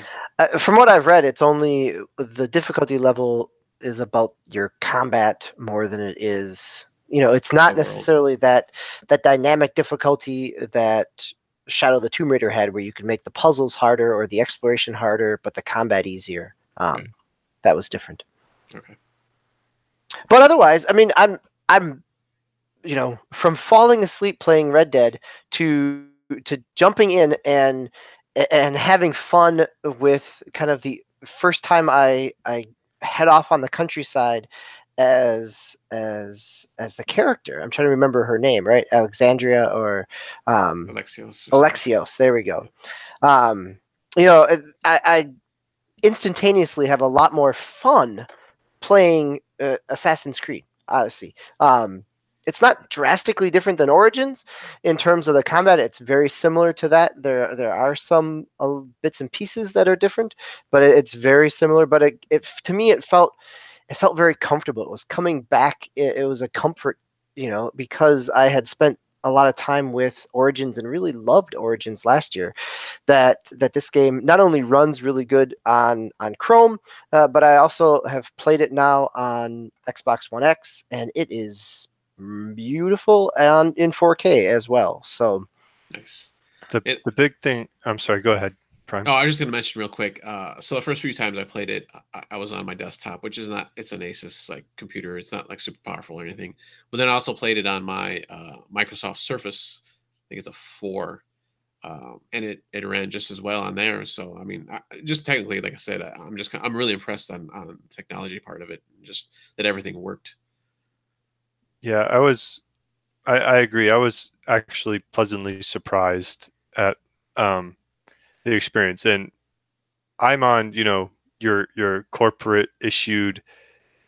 From what I've read, it's only the difficulty level is about your combat more than it is. It's not necessarily that dynamic difficulty that Shadow the Tomb Raider had, where you could make the puzzles harder or the exploration harder, but the combat easier. Right. That was different. Okay. But otherwise, I mean, I'm from falling asleep playing Red Dead to jumping in and having fun with kind of the first time I head off on the countryside as the character. I'm trying to remember her name, right? Alexandria or Alexios. Alexios. There we go. I instantaneously have a lot more fun playing Assassin's Creed Odyssey. It's not drastically different than Origins in terms of the combat. It's very similar to that. There are some bits and pieces that are different, but it's very similar. But to me, it felt very comfortable. It was coming back. It was a comfort, because I had spent a lot of time with Origins and really loved Origins last year, that this game not only runs really good on Chrome, but I also have played it now on Xbox One X, and it is beautiful and in 4K as well. So nice. The big thing. I'm sorry. Go ahead, Prime. Oh, I was just going to mention real quick. So the first few times I played it, I was on my desktop, which is not. It's an Asus like computer. It's not like super powerful or anything. But then I also played it on my Microsoft Surface. I think it's a 4, and it ran just as well on there. So I mean, just technically, like I said, I'm really impressed on the technology part of it. Just that everything worked. Yeah, I agree. I was actually pleasantly surprised at the experience, and I'm on your corporate issued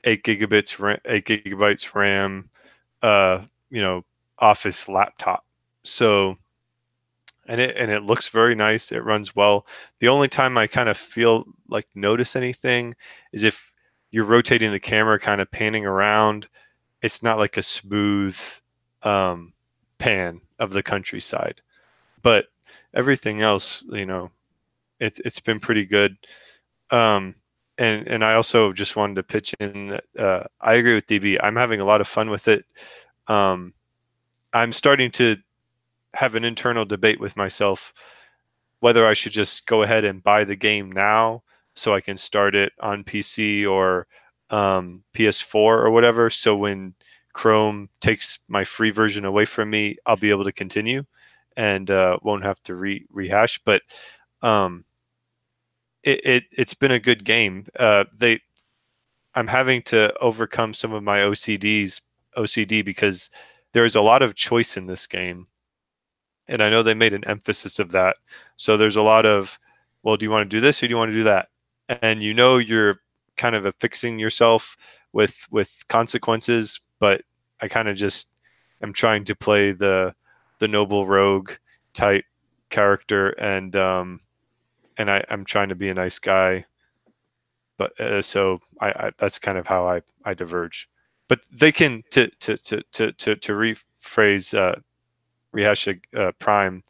8 gigabytes RAM, office laptop. So, and it looks very nice. It runs well. The only time I kind of feel like notice anything is if you're rotating the camera, kind of panning around. It's not like a smooth pan of the countryside, but everything else, it's been pretty good. Um, and I also just wanted to pitch in that I agree with DB. I'm having a lot of fun with it. I'm starting to have an internal debate with myself whether I should just go ahead and buy the game now so I can start it on PC or PS4 or whatever. So when Chrome takes my free version away from me, I'll be able to continue and won't have to rehash. But um, it's been a good game. I'm having to overcome some of my OCD because there's a lot of choice in this game, and I know they made an emphasis of that. So there's a lot of, well, do you want to do this or do you want to do that? And you're kind of affixing yourself with consequences, but I kind of just am trying to play the noble rogue type character, and I'm trying to be a nice guy. But so I that's kind of how I diverge. But they can to rephrase rehash Prime.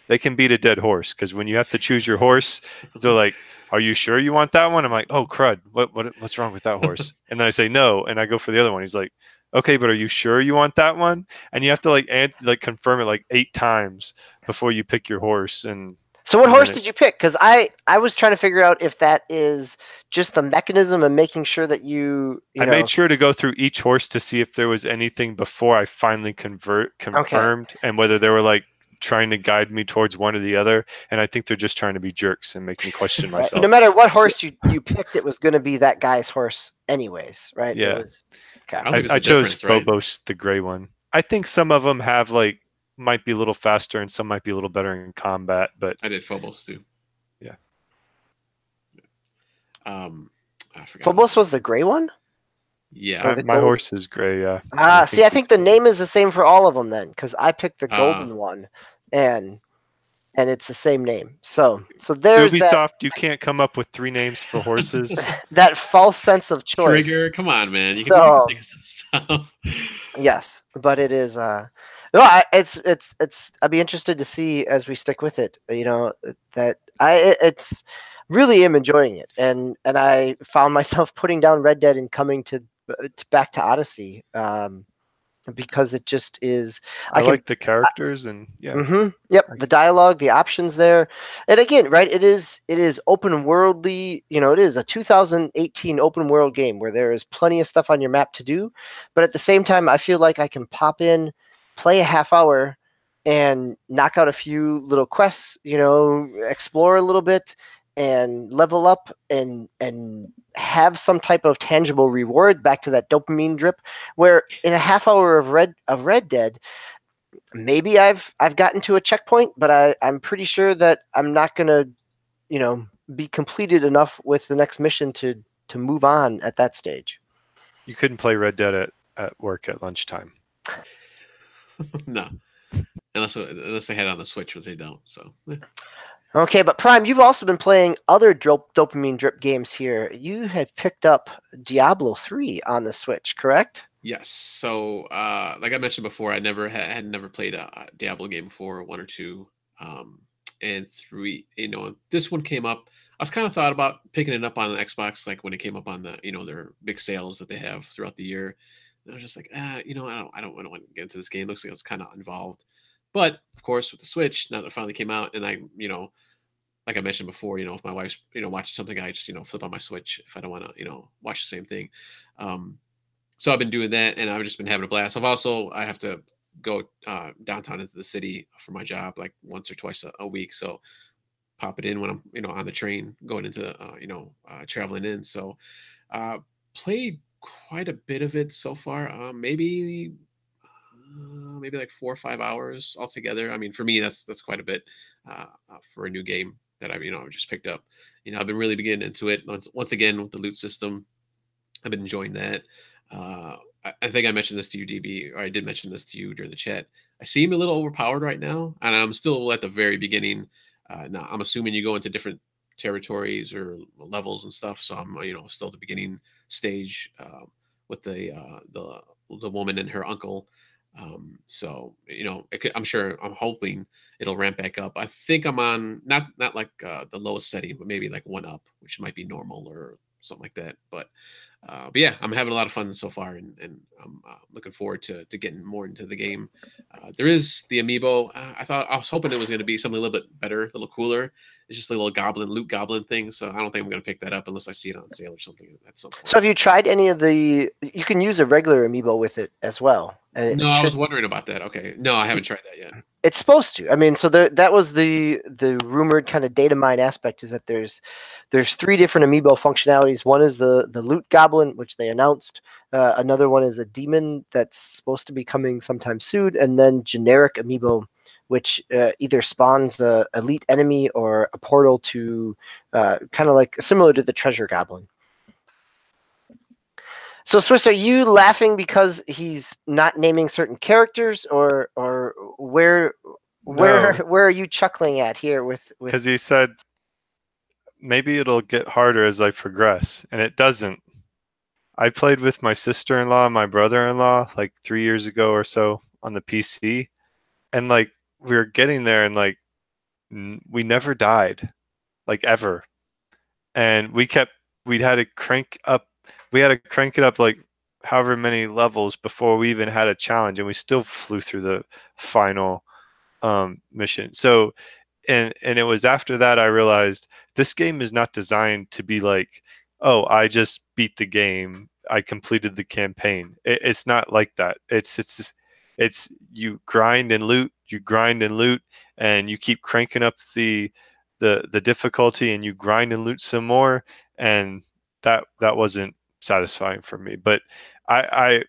They can beat a dead horse, because when you have to choose your horse, they're like, "Are you sure you want that one?" I'm like, "Oh crud, what's wrong with that horse?" And then I say no, and I go for the other one. He's like, "Okay, but are you sure you want that one?" And you have to confirm it like 8 times before you pick your horse. And So what horse did you pick? Because I was trying to figure out if that is just the mechanism of making sure that I made sure to go through each horse to see if there was anything before I finally confirmed, and whether they were like trying to guide me towards one or the other. And I think they're just trying to be jerks and make me question myself. No matter what horse you picked, it was going to be that guy's horse anyways, right? Yeah. Okay. I chose Phobos, the gray one. I think some of them have might be a little faster and some might be a little better in combat, but I did Phobos too. Yeah. I forgot. Phobos was the gray one? Yeah. My horse is gray, yeah. I think the name is the same for all of them then, because I picked the golden one, and it's the same name. So there's Ubisoft, you can't come up with 3 names for horses. that false sense of choice. Trigger, come on, man. You can think of some stuff. Yes, but it is it's I'd be interested to see as we stick with it, that it's really am enjoying it, and I found myself putting down Red Dead and coming to back to Odyssey, because it just is. I like the characters and yeah. Mm-hmm, yep, the dialogue, the options there, and again, right? It is open worldly. It is a 2018 open world game where there is plenty of stuff on your map to do, but at the same time, I feel like I can pop in, play a half hour, and knock out a few little quests. Explore a little bit and level up and have some type of tangible reward, back to that dopamine drip, where in a half hour of Red Dead, maybe I've gotten to a checkpoint, but I'm pretty sure that I'm not gonna be completed enough with the next mission to move on at that stage. You couldn't play Red Dead at work at lunchtime. No, unless they had it on the Switch, which they don't. So Okay, but Prime, you've also been playing other dopamine drip games here. You had picked up Diablo 3 on the Switch, correct? Yes. So, like I mentioned before, I had never played a Diablo game before, 1 or 2, and 3. This one came up. I was kind of thought about picking it up on the Xbox, like when it came up on the their big sales that they have throughout the year. And I was just like, I don't want to get into this game. It looks like it's kind of involved. But of course, with the Switch, now that it finally came out, and I like I mentioned before, if my wife's watching something, I just flip on my Switch if I don't want to watch the same thing. So I've been doing that, and I've just been having a blast. I have to go downtown into the city for my job like once or twice a week. So pop it in when I'm on the train going into traveling in. So played quite a bit of it so far. Maybe like 4 or 5 hours altogether. I mean, for me, that's quite a bit for a new game that I've just picked up. I've been really getting into it once again with the loot system. I've been enjoying that. I think I mentioned this to you, DB, or I did mention this to you during the chat. I seem a little overpowered right now, and I'm still at the very beginning. Now, I'm assuming you go into different territories or levels and stuff, so I'm still at the beginning stage with the woman and her uncle. So I'm hoping it'll ramp back up. I think I'm on not like the lowest setting, but maybe like one up, which might be normal or something like that. But yeah, I'm having a lot of fun so far, and I'm looking forward to getting more into the game. There is the amiibo. I was hoping it was going to be something a little bit better, a little cooler. It's just a little loot goblin thing, so I don't think I'm going to pick that up unless I see it on sale or something at some point. So have you tried any of the? You can use a regular amiibo with it as well. No, I was wondering about that. Okay, no, I haven't tried that yet. It's supposed to. I mean, so that was the rumored kind of data mine aspect, is that there's 3 different amiibo functionalities. One is the loot goblin, which they announced. Another one is a demon that's supposed to be coming sometime soon, and then generic amiibo, which either spawns a elite enemy or a portal to kind of like similar to the treasure goblin. So Swiss, are you laughing because he's not naming certain characters, or where are you chuckling at here with? Because he said maybe it'll get harder as I progress, and it doesn't. I played with my sister-in-law and my brother-in-law like 3 years ago or so on the PC, and like we were getting there, and like we never died, like ever, and we had to crank it up like however many levels before we even had a challenge, and we still flew through the final mission. So and it was after that I realized this game is not designed to be like, oh, I just beat the game, I completed the campaign. It's not like that. It's you grind and loot, and you keep cranking up the difficulty, and you grind and loot some more, and that wasn't satisfying for me. But I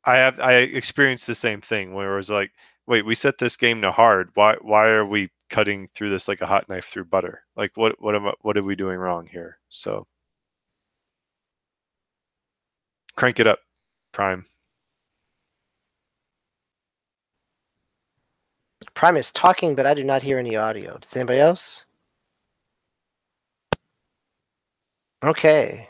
experienced the same thing where it was like, wait, we set this game to hard. Why are we cutting through this like a hot knife through butter? Like what are we doing wrong here? So crank it up, Prime. Prime is talking, but I do not hear any audio. Does anybody else? Okay.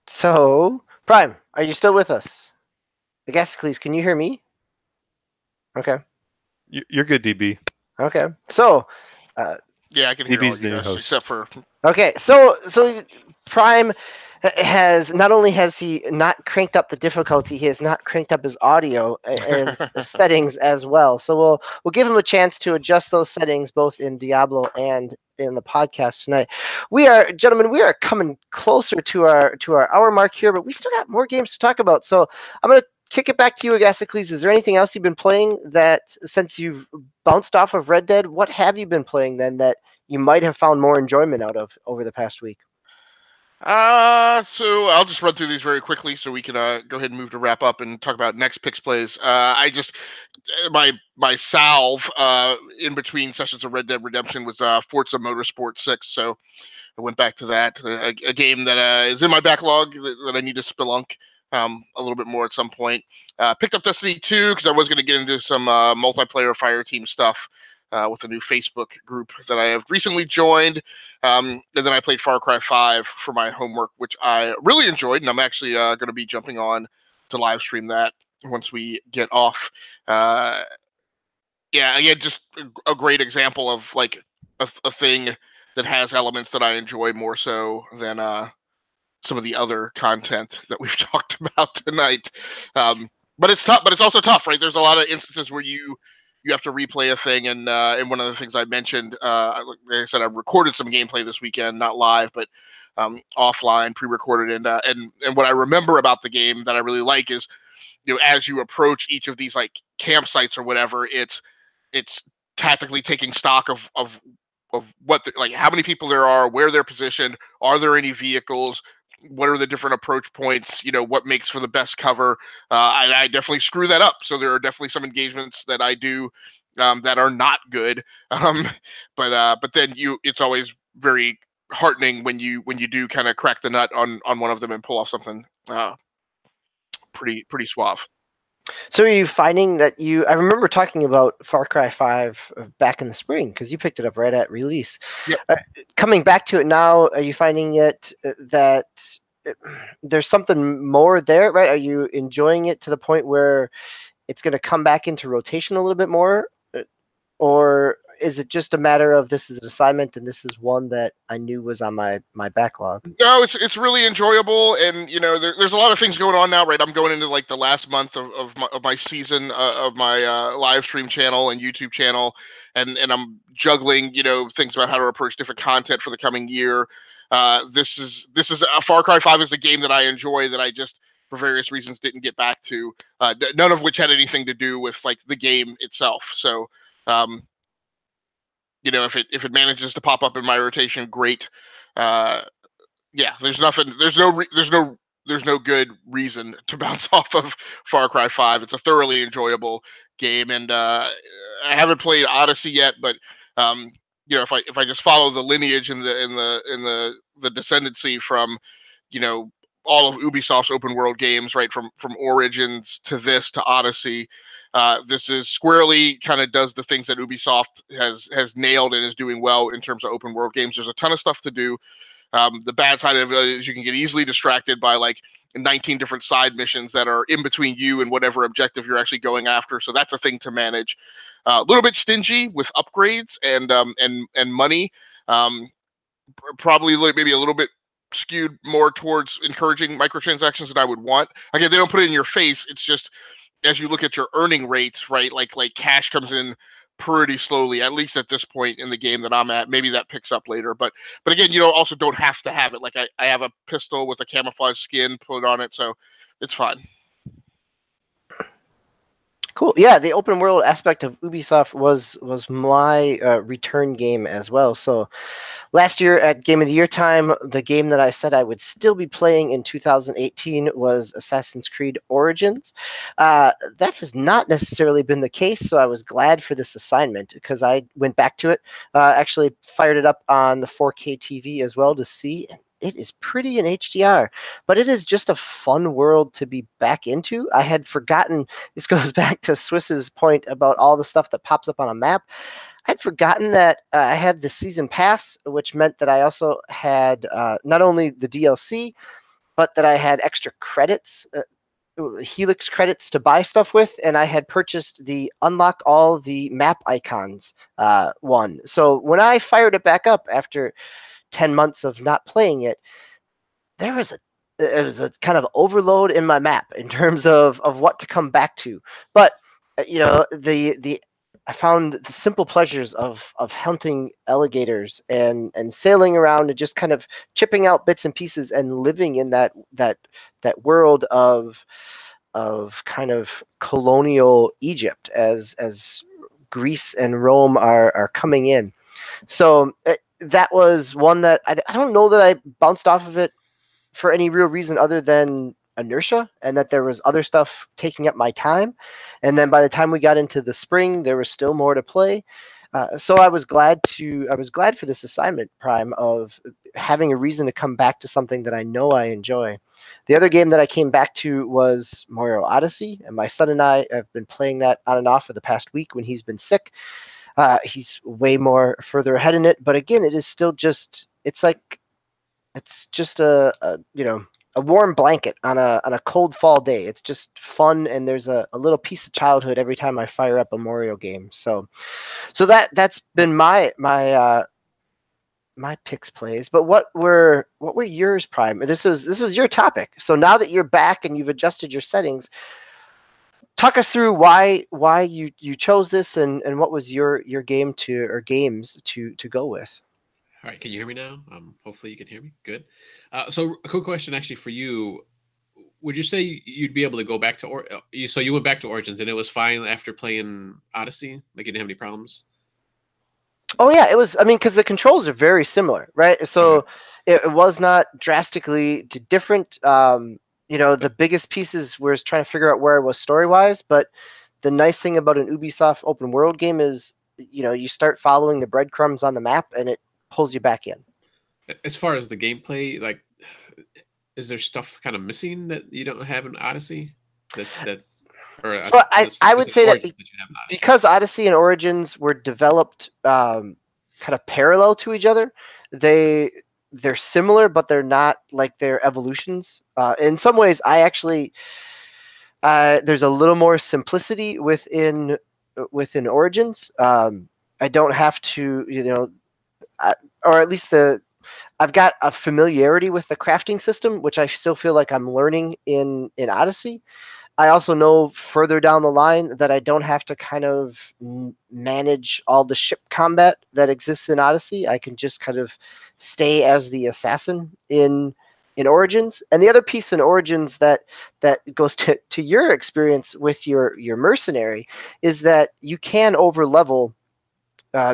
So, Prime, are you still with us? Agasicles, can you hear me? Okay. You're good, DB. Okay. So, yeah, I can hear all DB's you the new guys host. except for. Okay, so Prime has not only has he not cranked up the difficulty, he has not cranked up his audio as settings as well. So we'll give him a chance to adjust those settings both in Diablo and in the podcast tonight. Gentlemen, we are coming closer to our hour mark here, but we still got more games to talk about. So I'm gonna kick it back to you, Agasicles. Is there anything else you've been playing that, since you've bounced off of Red Dead, what have you been playing then that you might have found more enjoyment out of over the past week? So I'll just run through these very quickly so we can go ahead and move to wrap up and talk about next picks plays. I just my salve in between sessions of Red Dead Redemption was Forza Motorsport 6, so I went back to that, a game that is in my backlog that I need to spelunk a little bit more at some point. Picked up Destiny 2 because I was going to get into some multiplayer fire team stuff with a new Facebook group that I have recently joined. And then I played Far Cry 5 for my homework, which I really enjoyed, and I'm actually going to be jumping on to live stream that once we get off. Just a great example of like a thing that has elements that I enjoy more so than some of the other content that we've talked about tonight. But it's tough, but it's also tough, right? There's a lot of instances where you have to replay a thing, and one of the things I mentioned, like I said, I recorded some gameplay this weekend, not live, but offline, pre-recorded, and what I remember about the game that I really like is, as you approach each of these like campsites or whatever, it's tactically taking stock of what like how many people there are, where they're positioned, are there any vehicles, what are the different approach points, what makes for the best cover. I definitely screw that up, so there are definitely some engagements that I do that are not good, but then it's always very heartening when you do kind of crack the nut on one of them and pull off something pretty suave. So are you finding that I remember talking about Far Cry 5 back in the spring because you picked it up right at release. Yep. Coming back to it now, are you finding it that there's something more there, right? Are you enjoying it to the point where it's going to come back into rotation a little bit more? Or is it just a matter of this is an assignment and this is one that I knew was on my backlog? No, it's really enjoyable, and there's a lot of things going on now, right? I'm going into like the last month of my season of my live stream channel and YouTube channel, and I'm juggling things about how to approach different content for the coming year. This is Far Cry 5 is a game that I enjoy that I just for various reasons didn't get back to, none of which had anything to do with like the game itself. So if it manages to pop up in my rotation, great. Yeah, there's no good reason to bounce off of Far Cry 5. It's a thoroughly enjoyable game, and I haven't played Odyssey yet, but if I just follow the lineage and the descendancy from all of Ubisoft's open world games, right, from Origins to this to Odyssey, this is squarely kind of does the things that Ubisoft has nailed and is doing well in terms of open world games. There's a ton of stuff to do. The bad side of it is you can get easily distracted by like 19 different side missions that are in between you and whatever objective you're actually going after. So that's a thing to manage. A little bit stingy with upgrades and money. Probably maybe a little bit skewed more towards encouraging microtransactions than I would want. Again, they don't put it in your face. It's just as you look at your earning rates, right? Like cash comes in pretty slowly, at least at this point in the game that I'm at. Maybe that picks up later, but again, also don't have to have it. Like I have a pistol with a camouflage skin put on it, so it's fine. Cool. Yeah, the open world aspect of Ubisoft was my return game as well. So last year at Game of the Year time, the game that I said I would still be playing in 2018 was Assassin's Creed Origins. That has not necessarily been the case, so I was glad for this assignment because I went back to it, actually fired it up on the 4K TV as well to see. It is pretty in HDR, but it is just a fun world to be back into. I had forgotten, this goes back to Swiss's point about all the stuff that pops up on a map. I'd forgotten that I had the season pass, which meant that I also had not only the DLC, but that I had extra credits, Helix credits to buy stuff with, and I had purchased the unlock all the map icons one. So when I fired it back up after 10 months of not playing it, it was a kind of overload in my map in terms of what to come back to. But I found the simple pleasures of hunting alligators and sailing around and just kind of chipping out bits and pieces and living in that world of kind of colonial Egypt as Greece and Rome are coming in. So that was one that I don't know that I bounced off of it for any real reason other than inertia, and that there was other stuff taking up my time. And then by the time we got into the spring, there was still more to play. So I was glad for this assignment, Prime, of having a reason to come back to something that I know I enjoy. The other game that I came back to was Mario Odyssey, and my son and I have been playing that on and off for the past week when he's been sick. He's way more further ahead in it, but again, it is still just it's just a warm blanket on a cold fall day. It's just fun, and there's a little piece of childhood every time I fire up a Mario game. So that's been my picks plays. But what were yours, Prime? This was your topic. So now that you're back and you've adjusted your settings, talk us through why you chose this and what was your game or games to go with. All right, can you hear me now? Hopefully you can hear me. Good. So a quick question actually for you. Would you say you'd be able to go back to so you went back to Origins and it was fine after playing Odyssey? Like you didn't have any problems? Oh yeah, it was. I mean, because the controls are very similar, right? So it was not drastically different. The biggest pieces was trying to figure out where I was story-wise, but the nice thing about an Ubisoft open world game is, you start following the breadcrumbs on the map and it pulls you back in. As far as the gameplay, like, is there stuff kind of missing that you don't have in Odyssey? That's or So I would is it say that Origins that you have in Odyssey? because Odyssey and Origins were developed kind of parallel to each other, they're similar, but they're not like their evolutions. In some ways, I actually there's a little more simplicity within Origins. I don't have to, or at least I've got a familiarity with the crafting system, which I still feel like I'm learning in Odyssey. I also know further down the line that I don't have to kind of manage all the ship combat that exists in Odyssey. I can just kind of stay as the assassin in Origins. And the other piece in Origins that goes to your experience with your mercenary is that you can over level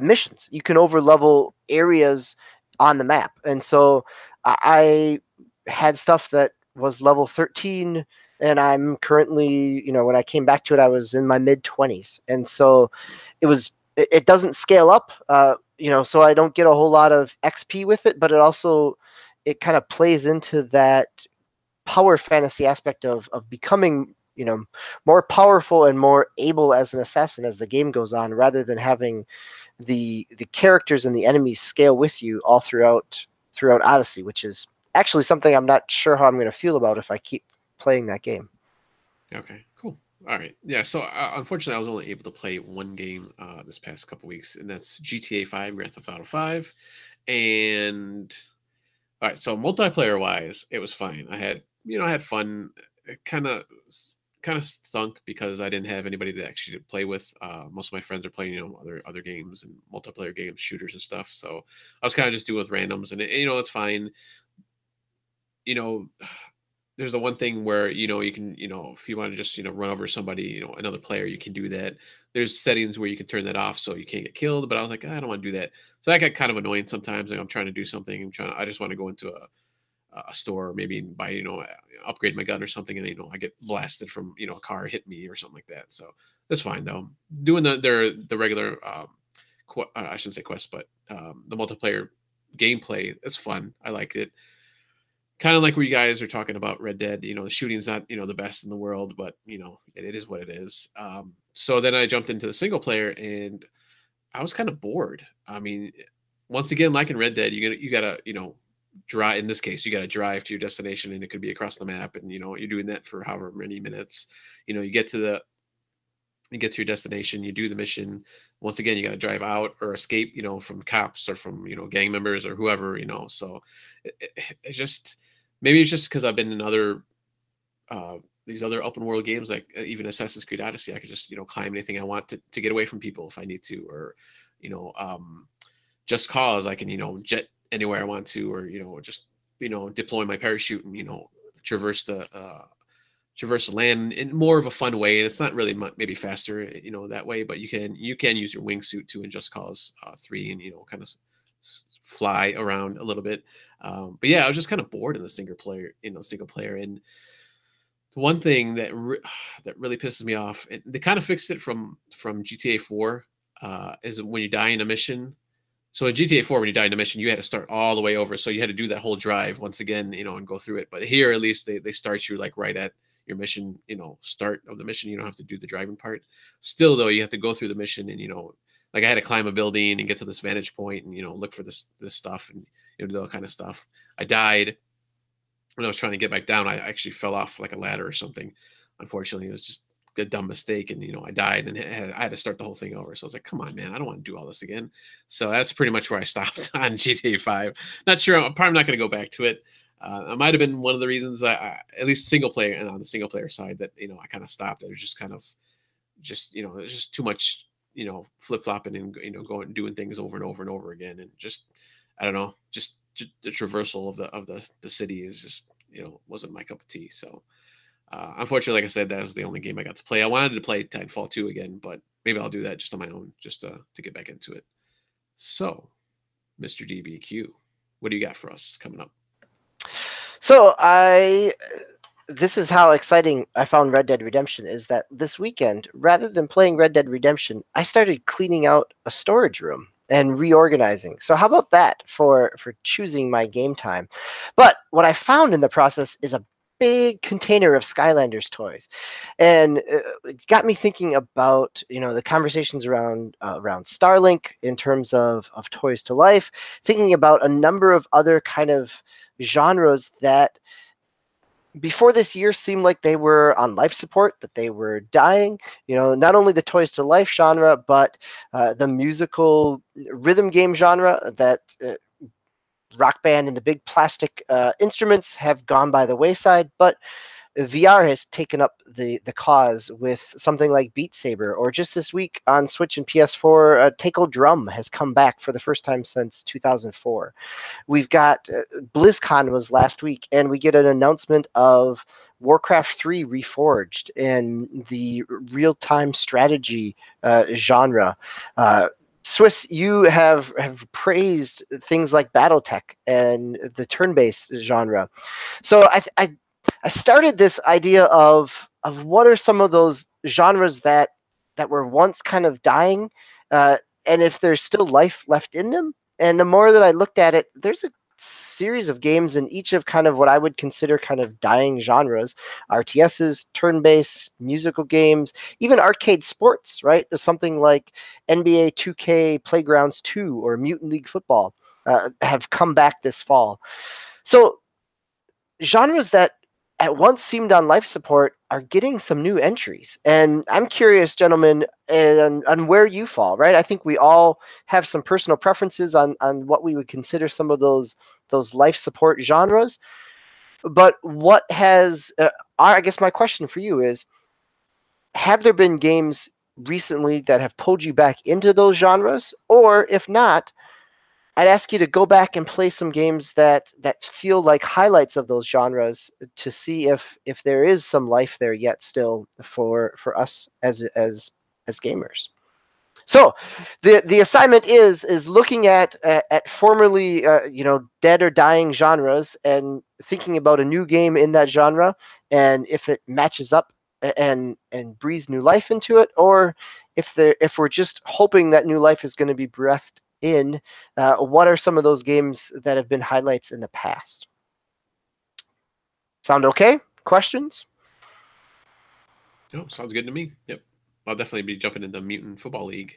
missions. You can over level areas on the map. And so I had stuff that was level 13, and I'm currently, when I came back to it, I was in my mid 20s. And so it doesn't scale up, so I don't get a whole lot of XP with it, but it kind of plays into that power fantasy aspect of becoming, more powerful and more able as an assassin as the game goes on, rather than having the characters and the enemies scale with you all throughout Odyssey, which is actually something I'm not sure how I'm going to feel about if I keep playing that game. Okay, cool. All right, yeah. So unfortunately, I was only able to play one game this past couple weeks, and that's GTA 5, Grand Theft Auto 5, and all right. So multiplayer wise, it was fine. I had fun. It kind of stunk because I didn't have anybody to actually play with. Most of my friends are playing, other games and multiplayer games, shooters and stuff. So I was kind of just doing with randoms, and it's fine. You know, there's the one thing where you can, if you want to just run over somebody, another player, you can do that. There's settings where you can turn that off so you can't get killed. But I was like, I don't want to do that. So that got kind of annoying sometimes. Like I'm trying to do something. I just want to go into a store, maybe buy, upgrade my gun or something, and I get blasted from a car hit me or something like that. So that's fine though. Doing the regular I shouldn't say quest, but the multiplayer gameplay is fun. I like it. Kind of like what you guys are talking about Red Dead. The shooting's not the best in the world, but it is what it is. So then I jumped into the single player, and I was kind of bored. I mean, once again, like in Red Dead, you gotta drive. In this case, you gotta drive to your destination, and it could be across the map, and you're doing that for however many minutes. You get to your destination, you do the mission. Once again, you got to drive out or escape, from cops or from gang members or whoever. So it just maybe it's just because I've been in other these other open world games, like even Assassin's Creed Odyssey. I could just climb anything I want to get away from people if I need to, or Just Cause, I can jet anywhere I want to, or just deploy my parachute and traverse the land in more of a fun way. And it's not really maybe faster that way, but you can use your wingsuit too in Just Cause 3, and kind of fly around a little bit. But yeah, I was just kind of bored in the single player. And the one thing that that really pisses me off, and they kind of fixed it from GTA 4, is when you die in a mission. So in GTA 4, when you died in a mission, you had to start all the way over. So you had to do that whole drive once again, and go through it. But here, at least they start you like right at your mission, start of the mission. You don't have to do the driving part. Still, though, you have to go through the mission, and like I had to climb a building and get to this vantage point, and look for this stuff, and do all kind of stuff. I died when I was trying to get back down. I actually fell off like a ladder or something. Unfortunately, it was just a dumb mistake, and I died, and I had to start the whole thing over. So I was like, come on, man, I don't want to do all this again. So that's pretty much where I stopped on GTA 5. Not sure, I'm probably not going to go back to it. It might have been one of the reasons I at least single player, and on the single player side, that I kind of stopped. It was just kind of it's just too much flip flopping and going and doing things over and over and over again, and just I don't know, just the traversal of the city is just wasn't my cup of tea. So unfortunately, like I said, that was the only game I got to play. I wanted to play Titanfall 2 again, but maybe I'll do that just on my own, just to get back into it. So, Mr. DBQ, what do you got for us coming up? So this is how exciting I found Red Dead Redemption is that this weekend, rather than playing Red Dead Redemption, I started cleaning out a storage room. and reorganizing. So how about that for choosing my game time? But what I found in the process is a big container of Skylanders toys, and it got me thinking about the conversations around Starlink in terms of toys to life, thinking about a number of other kind of genres that before this year seemed like they were on life support, that they were dying. Not only the toys to life genre, but the musical rhythm game genre, that Rock Band and the big plastic instruments have gone by the wayside. But VR has taken up the cause with something like Beat Saber, or just this week on Switch and PS4, Taiko Drum has come back for the first time since 2004. We've got BlizzCon was last week, and we get an announcement of Warcraft 3 Reforged in the real-time strategy genre. Swiss, you have praised things like BattleTech and the turn-based genre. So I started this idea of what are some of those genres that were once kind of dying, and if there's still life left in them. And the more that I looked at it, there's a series of games in each of kind of what I would consider kind of dying genres: RTSs, turn-based, musical games, even arcade sports, right? Something like NBA 2K Playgrounds 2 or Mutant League Football have come back this fall. So genres that at once seemed on life support are getting some new entries. And I'm curious, gentlemen, on where you fall, right? I think we all have some personal preferences on what we would consider some of those life support genres. But what has, I guess my question for you is, have there been games recently that have pulled you back into those genres? Or if not, I'd ask you to go back and play some games that feel like highlights of those genres to see if there is some life there yet still for us as gamers. So the assignment is looking at formerly dead or dying genres and thinking about a new game in that genre, and if it matches up and breathes new life into it, or if we're just hoping that new life is going to be breathed in. What are some of those games that have been highlights in the past? Sound okay? Questions? Oh, sounds good to me. Yep. I'll definitely be jumping into Mutant Football League,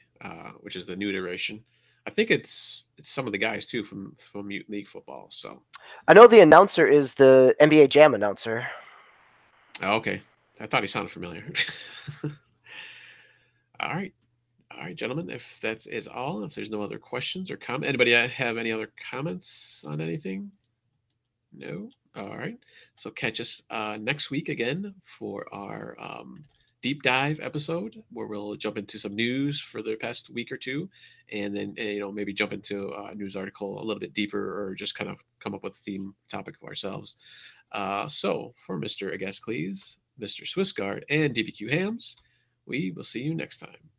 which is the new iteration. I think it's some of the guys too from Mutant League Football. So I know the announcer is the NBA Jam announcer. oh, okay. I thought he sounded familiar. All right. All right, gentlemen. If that is all, if there's no other questions or comment, anybody have any other comments on anything? No. All right. So catch us next week again for our deep dive episode where we'll jump into some news for the past week or two, and then maybe jump into a news article a little bit deeper, or just kind of come up with a theme topic of ourselves. So for Mr. Agascles, Mr. Swissguard, and DBQ Hams, we will see you next time.